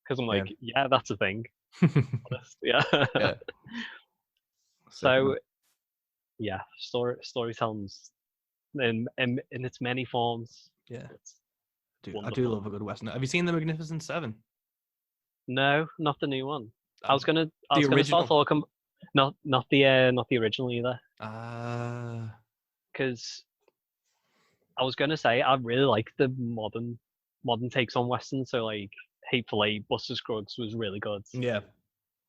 Speaker 3: Because I'm like, yeah, that's a thing. Yeah. So, yeah, storytelling's in its many forms.
Speaker 2: Yeah. Dude, I do love a good Western. Have you seen The Magnificent Seven?
Speaker 3: No, not the new one. I was gonna
Speaker 2: original.
Speaker 3: start talking. Not the original either. Because I was gonna say I really like the modern takes on Western. So like Hateful Eight, Buster Scruggs was really good.
Speaker 2: Yeah.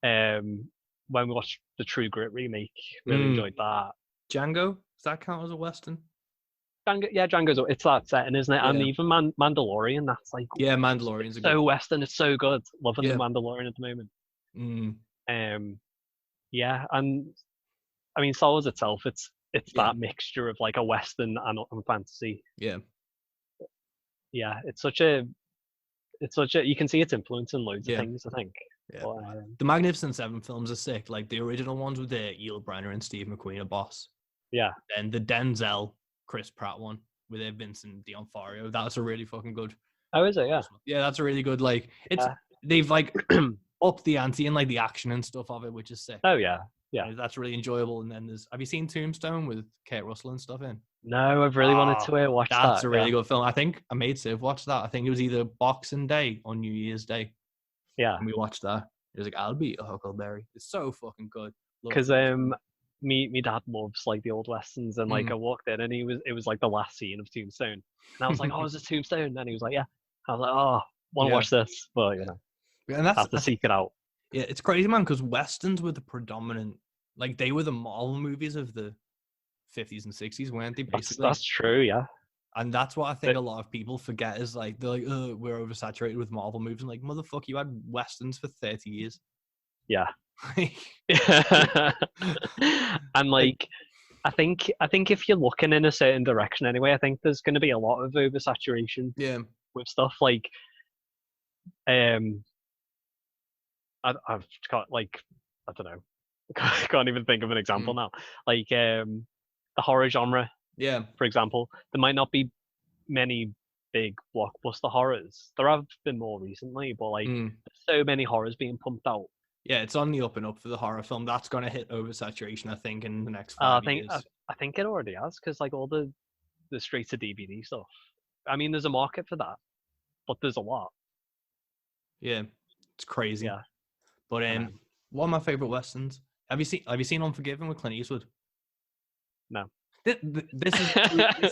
Speaker 3: When we watched the True Grit remake, really enjoyed that.
Speaker 2: Django, does that count as a Western?
Speaker 3: Django's it's that setting, isn't it? Yeah. And even Mandalorian, that's like
Speaker 2: Mandalorian's
Speaker 3: so Western. It's so good. Loving the Mandalorian at the moment. Yeah, and I mean Star Wars itself, it's that mixture of like a Western and fantasy.
Speaker 2: Yeah.
Speaker 3: Yeah, it's such a you can see its influence in loads of things, I think.
Speaker 2: Yeah.
Speaker 3: But,
Speaker 2: the Magnificent Seven films are sick. Like the original ones with the Yul Brynner and Steve McQueen are boss.
Speaker 3: Yeah.
Speaker 2: And the Denzel Chris Pratt one with Vincent D'Onofrio, that's a really fucking good.
Speaker 3: Oh, is it? Yeah.
Speaker 2: Yeah, that's a really good. Like it's they've like upped the ante and like the action and stuff of it, which is sick.
Speaker 3: Oh yeah. Yeah.
Speaker 2: That's really enjoyable. And then have you seen Tombstone with Kurt Russell and stuff in?
Speaker 3: No, I've really wanted to watch that.
Speaker 2: That's a really good film. I think I made Siv watch that. I think it was either Boxing Day or New Year's Day.
Speaker 3: Yeah.
Speaker 2: And we watched that. It was like, I'll be a Huckleberry. It's so fucking good.
Speaker 3: Because me dad loves like the old westerns, and like I walked in and it was like the last scene of Tombstone, and I was like, oh, is this Tombstone? And he was like, yeah. I was like, oh, want to watch this, but you know, and have to seek it out.
Speaker 2: Yeah, it's crazy, man, because westerns were the predominant, like they were the Marvel movies of the 50s and 60s, weren't they? Basically,
Speaker 3: that's true, yeah.
Speaker 2: And that's what I think a lot of people forget is like they're like, oh, we're oversaturated with Marvel movies. And like, motherfucker, you had westerns for 30 years.
Speaker 3: Yeah. And like I think if you're looking in a certain direction anyway, I think there's going to be a lot of oversaturation with stuff like I've got like I don't know, I can't even think of an example now, like the horror genre, for example. There might not be many big blockbuster horrors. There have been more recently, but like there's so many horrors being pumped out.
Speaker 2: Yeah, it's on the up and up for the horror film. That's going to hit oversaturation, I think, in the next 5 years.
Speaker 3: I think it already has, because like all the straight to DVD stuff. I mean, there's a market for that, but there's a lot.
Speaker 2: Yeah, it's crazy.
Speaker 3: Yeah,
Speaker 2: but one of my favorite westerns. Have you seen Unforgiven with Clint Eastwood?
Speaker 3: No.
Speaker 2: This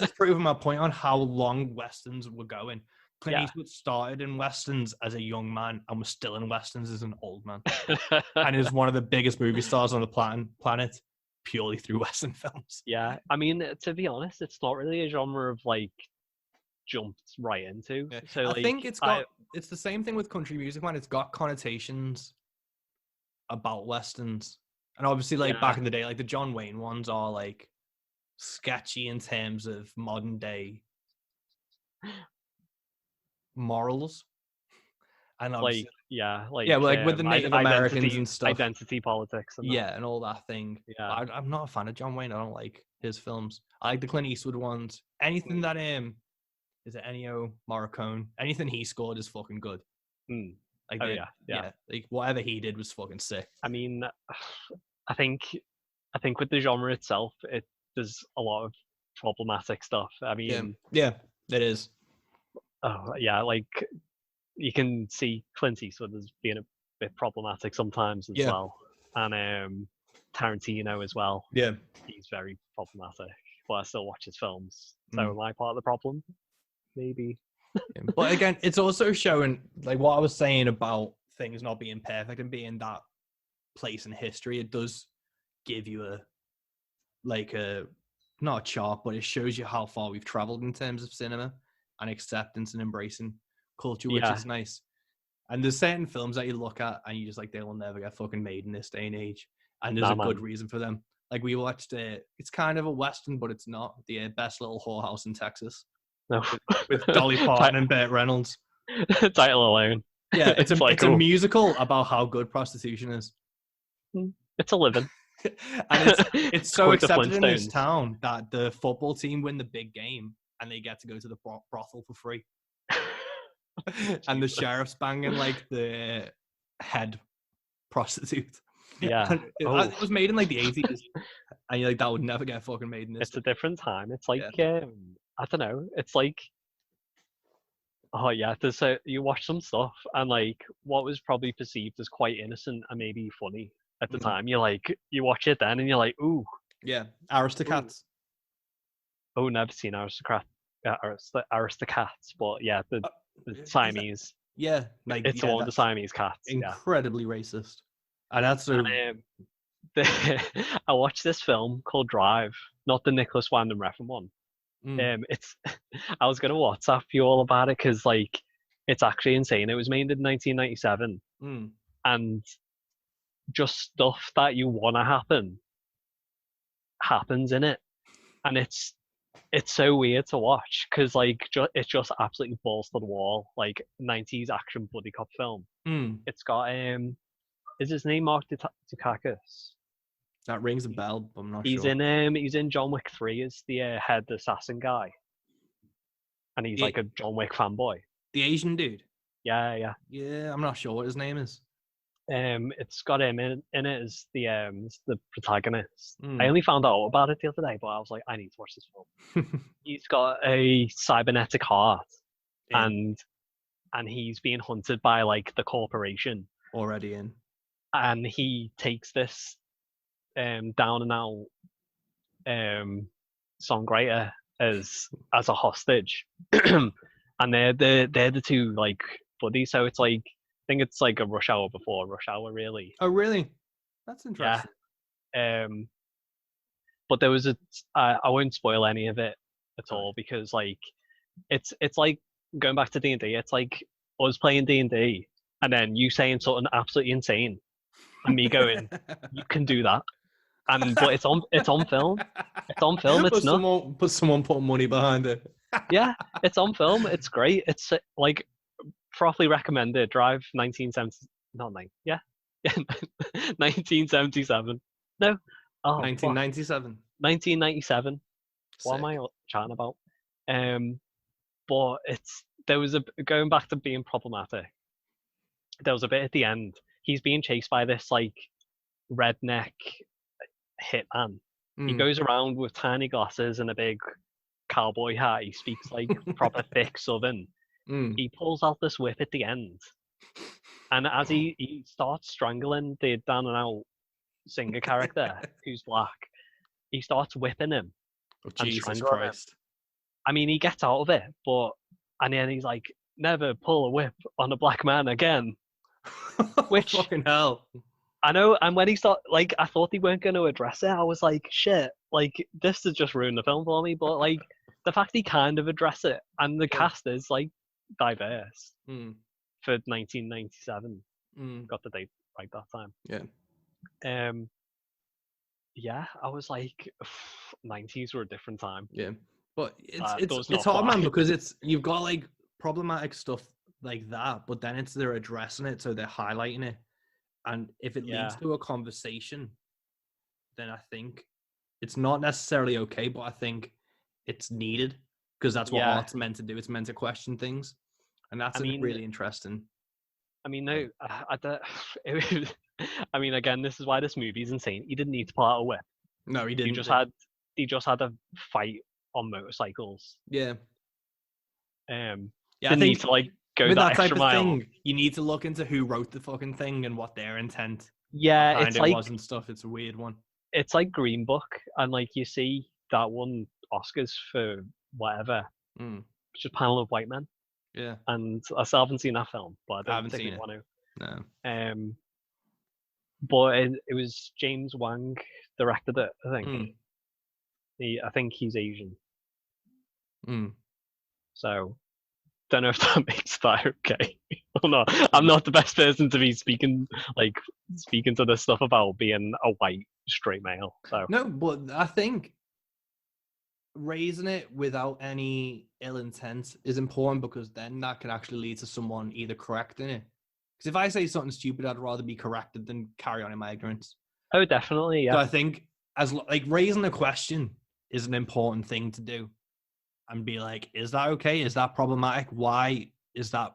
Speaker 2: is proving my point on how long westerns were going. Clint Eastwood started in westerns as a young man and was still in westerns as an old man, and is one of the biggest movie stars on the planet purely through western films.
Speaker 3: Yeah, I mean, to be honest, it's not really a genre of like jumped right into.
Speaker 2: Yeah.
Speaker 3: So
Speaker 2: I think it's the same thing with country music, man. It's got connotations about westerns, and obviously, like back in the day, like the John Wayne ones are like sketchy in terms of modern day morals, and
Speaker 3: like with the
Speaker 2: Native Americans and stuff,
Speaker 3: identity politics, and
Speaker 2: and all that thing. I'm not a fan of John Wayne. I don't like his films. I like the Clint Eastwood ones. Anything that is it Ennio Morricone? Anything he scored is fucking good. Like like whatever he did was fucking sick.
Speaker 3: I mean, I think with the genre itself, there's a lot of problematic stuff. I mean,
Speaker 2: it is.
Speaker 3: Oh yeah, like you can see Clint Eastwood as being a bit problematic sometimes as well, and Tarantino as well.
Speaker 2: Yeah,
Speaker 3: he's very problematic, but I still watch his films. So am I part of the problem? Maybe.
Speaker 2: But again, it's also showing like what I was saying about things not being perfect and being that place in history. It does give you not a chart, but it shows you how far we've traveled in terms of cinema and acceptance and embracing culture, which is nice. And there's certain films that you look at and you just like, they will never get fucking made in this day and age. And there's a good reason for them. Like we watched it's kind of a Western, but it's not. The Best Little Whorehouse in Texas.
Speaker 3: No.
Speaker 2: With Dolly Parton and Burt Reynolds.
Speaker 3: Title alone.
Speaker 2: Yeah, it's a musical about how good prostitution is.
Speaker 3: It's a living.
Speaker 2: And it's so accepted in this town that the football team win the big game and they get to go to the brothel for free. And the sheriff's banging like the head prostitute.
Speaker 3: Yeah.
Speaker 2: It was made in like the 80s. And you're like, that would never get fucking made in this.
Speaker 3: It's a different time. It's like, I don't know. It's like, oh yeah, you watch some stuff and like what was probably perceived as quite innocent and maybe funny at the time, you watch it then and you're like, ooh.
Speaker 2: Yeah, Aristocats.
Speaker 3: Oh, never seen Aristocats, but yeah, the Siamese.
Speaker 2: Yeah, like
Speaker 3: it's one of the Siamese cats.
Speaker 2: Incredibly racist. And that's
Speaker 3: I watched this film called Drive, not the Nicholas Winding Refn one. It's I was gonna WhatsApp you all about it because like it's actually insane. It was made in 1997, and just stuff that you want to happens in it, and it's so weird to watch because like it's just absolutely balls to the wall, like 90s action buddy cop film. It's got is his name Mark Dacascos?
Speaker 2: That rings a bell, but I'm not
Speaker 3: sure. He's in John Wick 3 as the head assassin guy, and he's like a John Wick fanboy.
Speaker 2: The Asian dude.
Speaker 3: Yeah.
Speaker 2: I'm not sure what his name is.
Speaker 3: It's got him in it as the protagonist. I only found out about it the other day, but I was like, I need to watch this film. He's got a cybernetic heart, and he's being hunted by like the corporation.
Speaker 2: Already in. And
Speaker 3: he takes this down and out songwriter as a hostage, and they're the two like buddies. So it's like I think it's like a Rush Hour before Rush Hour, really.
Speaker 2: Oh, really? That's interesting.
Speaker 3: Yeah. But there was I won't spoil any of it at all because like it's like going back to D&D. It's like us playing D&D and then you saying something absolutely insane, and me going, "You can do that." But it's on film. It's on film. It's not.
Speaker 2: But someone put money behind it.
Speaker 3: Yeah, it's on film. It's great. It's like properly recommended. Drive 1970. Not 9. Yeah. 1977. No. Oh,
Speaker 2: 1997.
Speaker 3: 1997.
Speaker 2: Sick.
Speaker 3: What am I chatting about? But there was going back to being problematic. There was a bit at the end. He's being chased by this like redneck hitman. He goes around with tiny glasses and a big cowboy hat. He speaks like proper thick southern. He pulls out this whip at the end, and as he starts strangling the down and out singer character who's black, he starts whipping him.
Speaker 2: Oh, Jesus Christ.
Speaker 3: Him. I mean, he gets out of it, and then he's like, "Never pull a whip on a black man again." Which
Speaker 2: fucking hell.
Speaker 3: I know, and when he started, like, I thought they weren't going to address it. I was like, shit, like, this has just ruined the film for me. But, like, the fact he kind of address it, and the cast is, like, diverse for 1997. Got the date right that time.
Speaker 2: Yeah.
Speaker 3: Yeah, I was like, 90s were a different time.
Speaker 2: Yeah. But it's hard, man, because you've got, like, problematic stuff like that, but then they're addressing it, so they're highlighting it. And if it leads to a conversation, then I think it's not necessarily okay, but I think it's needed because that's what art's meant to do. It's meant to question things, and that's really interesting.
Speaker 3: I mean, no, I mean, again, this is why this movie is insane. He didn't need to pull out a whip.
Speaker 2: No, he didn't.
Speaker 3: He just had a fight on motorcycles.
Speaker 2: Yeah.
Speaker 3: I
Speaker 2: think
Speaker 3: need to like go
Speaker 2: with
Speaker 3: that
Speaker 2: type
Speaker 3: extra
Speaker 2: of
Speaker 3: mile.
Speaker 2: thing, you need to look into who wrote the fucking thing and what their intent
Speaker 3: it's like
Speaker 2: was and stuff. It's a weird one.
Speaker 3: It's like Green Book, and like you see that won Oscars for whatever. It's just Panel of White Men.
Speaker 2: Yeah.
Speaker 3: And I still haven't seen that film, but I don't think we want
Speaker 2: to.
Speaker 3: No. But it was James Wang directed it, I think. I think he's Asian. So don't know if that makes that okay or not. I'm not the best person to be speaking to this stuff about being a white straight male. So
Speaker 2: No, but I think raising it without any ill intent is important, because then that can actually lead to someone either correcting it. Because if I say something stupid, I'd rather be corrected than carry on in my ignorance.
Speaker 3: oh, definitely,
Speaker 2: So
Speaker 3: yeah,
Speaker 2: I think like raising a question is an important thing to do, and be like, is that okay? Is that problematic? Why was that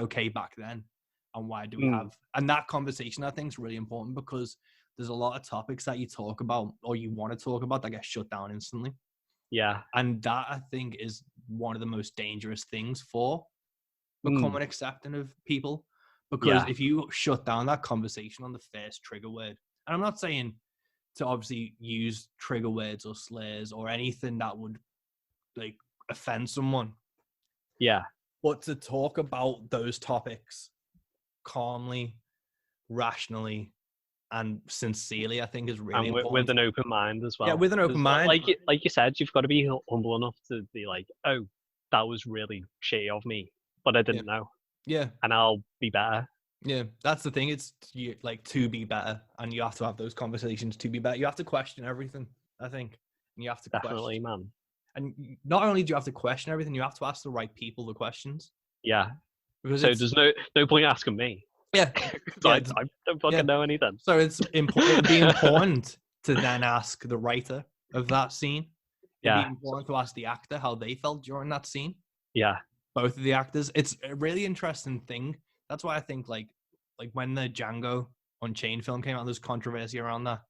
Speaker 2: okay back then? And why do we have, and that conversation I think is really important, because there's a lot of topics that you talk about or you want to talk about that get shut down instantly.
Speaker 3: yeah,
Speaker 2: And that I think is one of the most dangerous things for becoming accepting of people. Because if you shut down that conversation on the first trigger word, and I'm not saying to obviously use trigger words or slurs or anything that would like offend someone,
Speaker 3: yeah,
Speaker 2: but to talk about those topics calmly, rationally, and sincerely, I think is really
Speaker 3: and
Speaker 2: important.
Speaker 3: with an open mind as well.
Speaker 2: Yeah, with an open
Speaker 3: 'Cause
Speaker 2: mind.
Speaker 3: like you said, you've got to be humble enough to be like, oh, that was really shitty of me, but I didn't know,
Speaker 2: Yeah,
Speaker 3: and I'll be better.
Speaker 2: yeah, that's the thing. It's like to be better, and you have to have those conversations to be better. You have to question everything, I think, and you have to
Speaker 3: Definitely,
Speaker 2: question.
Speaker 3: man.
Speaker 2: And not only do you have to question everything, you have to ask the right people the questions.
Speaker 3: Yeah.
Speaker 2: Because
Speaker 3: So
Speaker 2: it's,
Speaker 3: there's no point asking me.
Speaker 2: yeah,
Speaker 3: I don't fucking know anything.
Speaker 2: So it's important. It'd be important to then ask the writer of that scene. It'd be important to ask the actor how they felt during that scene.
Speaker 3: Yeah.
Speaker 2: Both of the actors. It's a really interesting thing. That's why I think like when the Django Unchained film came out, there's controversy around that.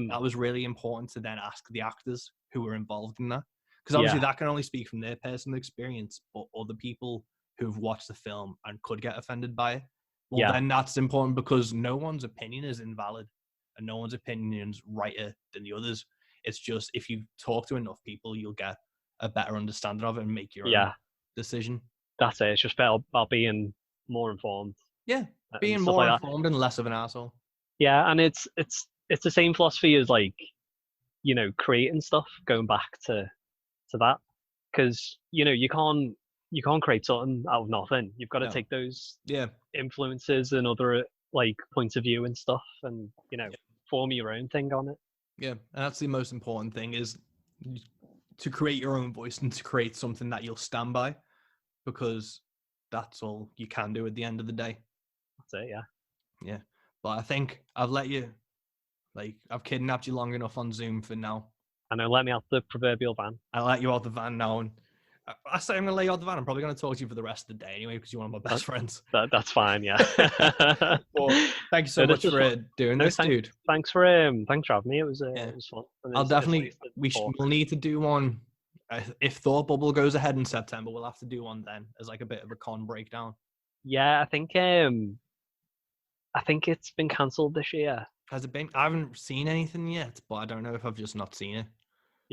Speaker 2: That was really important to then ask the actors who were involved in that. Because obviously that can only speak from their personal experience, but other people who've watched the film and could get offended by it. Well, then that's important, because no one's opinion is invalid and no one's opinion is righter than the others. It's just if you talk to enough people, you'll get a better understanding of it and make your own decision.
Speaker 3: That's it. It's just about being more informed.
Speaker 2: Yeah, being more informed and less of an asshole.
Speaker 3: Yeah, and it's the same philosophy as like, you know, creating stuff, going back to that, because you know you can't create something out of nothing. You've got to take those influences and other like points of view and stuff, and you know, form your own thing on it.
Speaker 2: Yeah, and that's the most important thing, is to create your own voice and to create something that you'll stand by, because that's all you can do at the end of the day.
Speaker 3: That's it, yeah.
Speaker 2: Yeah, but I think I've kidnapped you long enough on Zoom for now.
Speaker 3: I know, let me out the proverbial van.
Speaker 2: I let you out the van now, and I say I'm going to let you out the van. I'm probably going to talk to you for the rest of the day anyway, because you're one of my best friends.
Speaker 3: That's fine, yeah.
Speaker 2: Well, thank you so much for doing this, dude.
Speaker 3: Thanks for having me. It was fun.
Speaker 2: I'll definitely. We'll need to do one. If Thought Bubble goes ahead in September, we'll have to do one then as like a bit of a con breakdown.
Speaker 3: Yeah, I think it's been cancelled this year.
Speaker 2: Has it been? I haven't seen anything yet, but I don't know if I've just not seen it.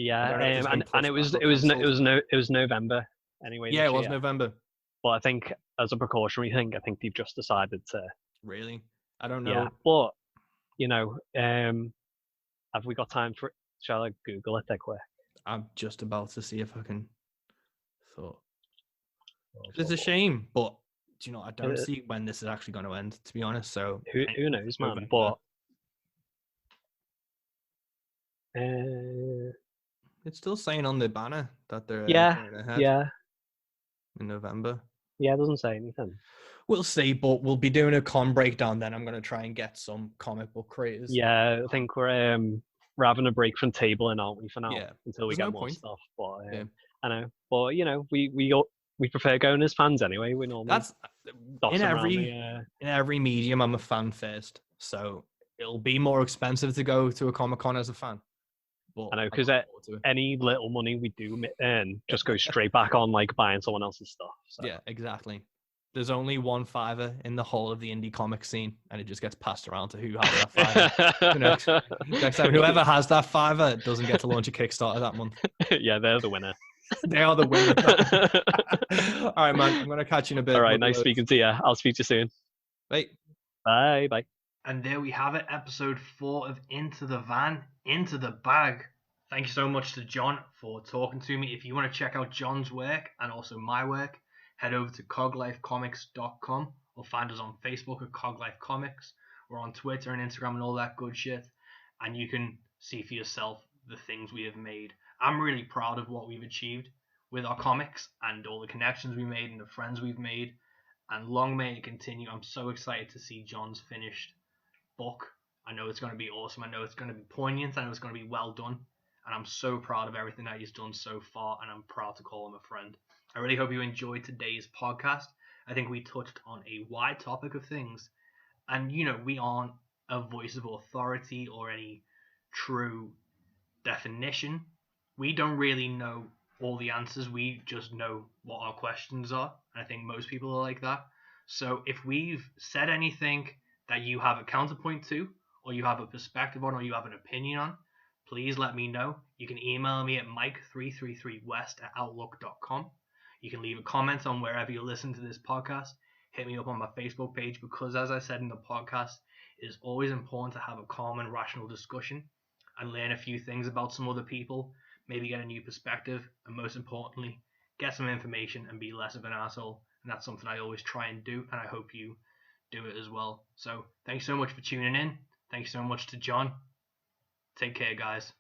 Speaker 3: Yeah, and it was November anyway.
Speaker 2: Yeah, it was November.
Speaker 3: But I think as a precautionary thing, I think they've just decided to.
Speaker 2: Really? I don't know.
Speaker 3: Yeah, but you know, have we got time for it? Shall I Google it that quick?
Speaker 2: I'm just about to see if I can. It's a shame, but do you know, I don't see when this is actually going to end, to be honest. So
Speaker 3: who knows, man? November. But
Speaker 2: it's still saying on the banner that they're
Speaker 3: going ahead
Speaker 2: in November.
Speaker 3: Yeah, it doesn't say anything.
Speaker 2: We'll see, but we'll be doing a con breakdown then. I'm going to try and get some comic book creators.
Speaker 3: Yeah, I think we're having a break from tabling, aren't we, for now?
Speaker 2: Yeah,
Speaker 3: until we get more stuff. But
Speaker 2: I
Speaker 3: know, but you know, we prefer going as fans anyway. We normally
Speaker 2: in every medium. I'm a fan first, so it'll be more expensive to go to a Comic-Con as a fan.
Speaker 3: But I know, because any little money we do earn just goes straight back on like buying someone else's stuff. So.
Speaker 2: Yeah, exactly. There's only one $5 in the whole of the indie comic scene, and it just gets passed around to who has that $5. next time, whoever has that $5 doesn't get to launch a Kickstarter that month.
Speaker 3: Yeah, they're the winner.
Speaker 2: They are the winner. All right, man. I'm going to catch you in a bit.
Speaker 3: All right, nice speaking to you. I'll speak to you soon.
Speaker 2: Bye.
Speaker 3: Bye.
Speaker 1: And there we have it, episode 4 of Into the Van, Into the Bag. Thank you so much to Jon for talking to me. If you want to check out Jon's work and also my work, head over to coglifecomics.com or find us on Facebook at Cog Life Comics. We're on Twitter and Instagram and all that good shit. And you can see for yourself the things we have made. I'm really proud of what we've achieved with our comics and all the connections we made and the friends we've made. And long may it continue. I'm so excited to see Jon's finished book. I know it's going to be awesome. I know it's going to be poignant. I know it's going to be well done. And I'm so proud of everything that he's done so far. And I'm proud to call him a friend. I really hope you enjoyed today's podcast. I think we touched on a wide topic of things. And, you know, we aren't a voice of authority or any true definition. We don't really know all the answers. We just know what our questions are. And I think most people are like that. So if we've said anything that you have a counterpoint to, or you have a perspective on, or you have an opinion on, please let me know. You can email me at mike333west@outlook.com. You can leave a comment on wherever you listen to this podcast. Hit me up on my Facebook page because, as I said in the podcast, it is always important to have a calm and rational discussion and learn a few things about some other people, maybe get a new perspective, and most importantly, get some information and be less of an asshole. And that's something I always try and do, and I hope you do it as well. So thanks so much for tuning in. Thanks so much to Jon. Take care, guys.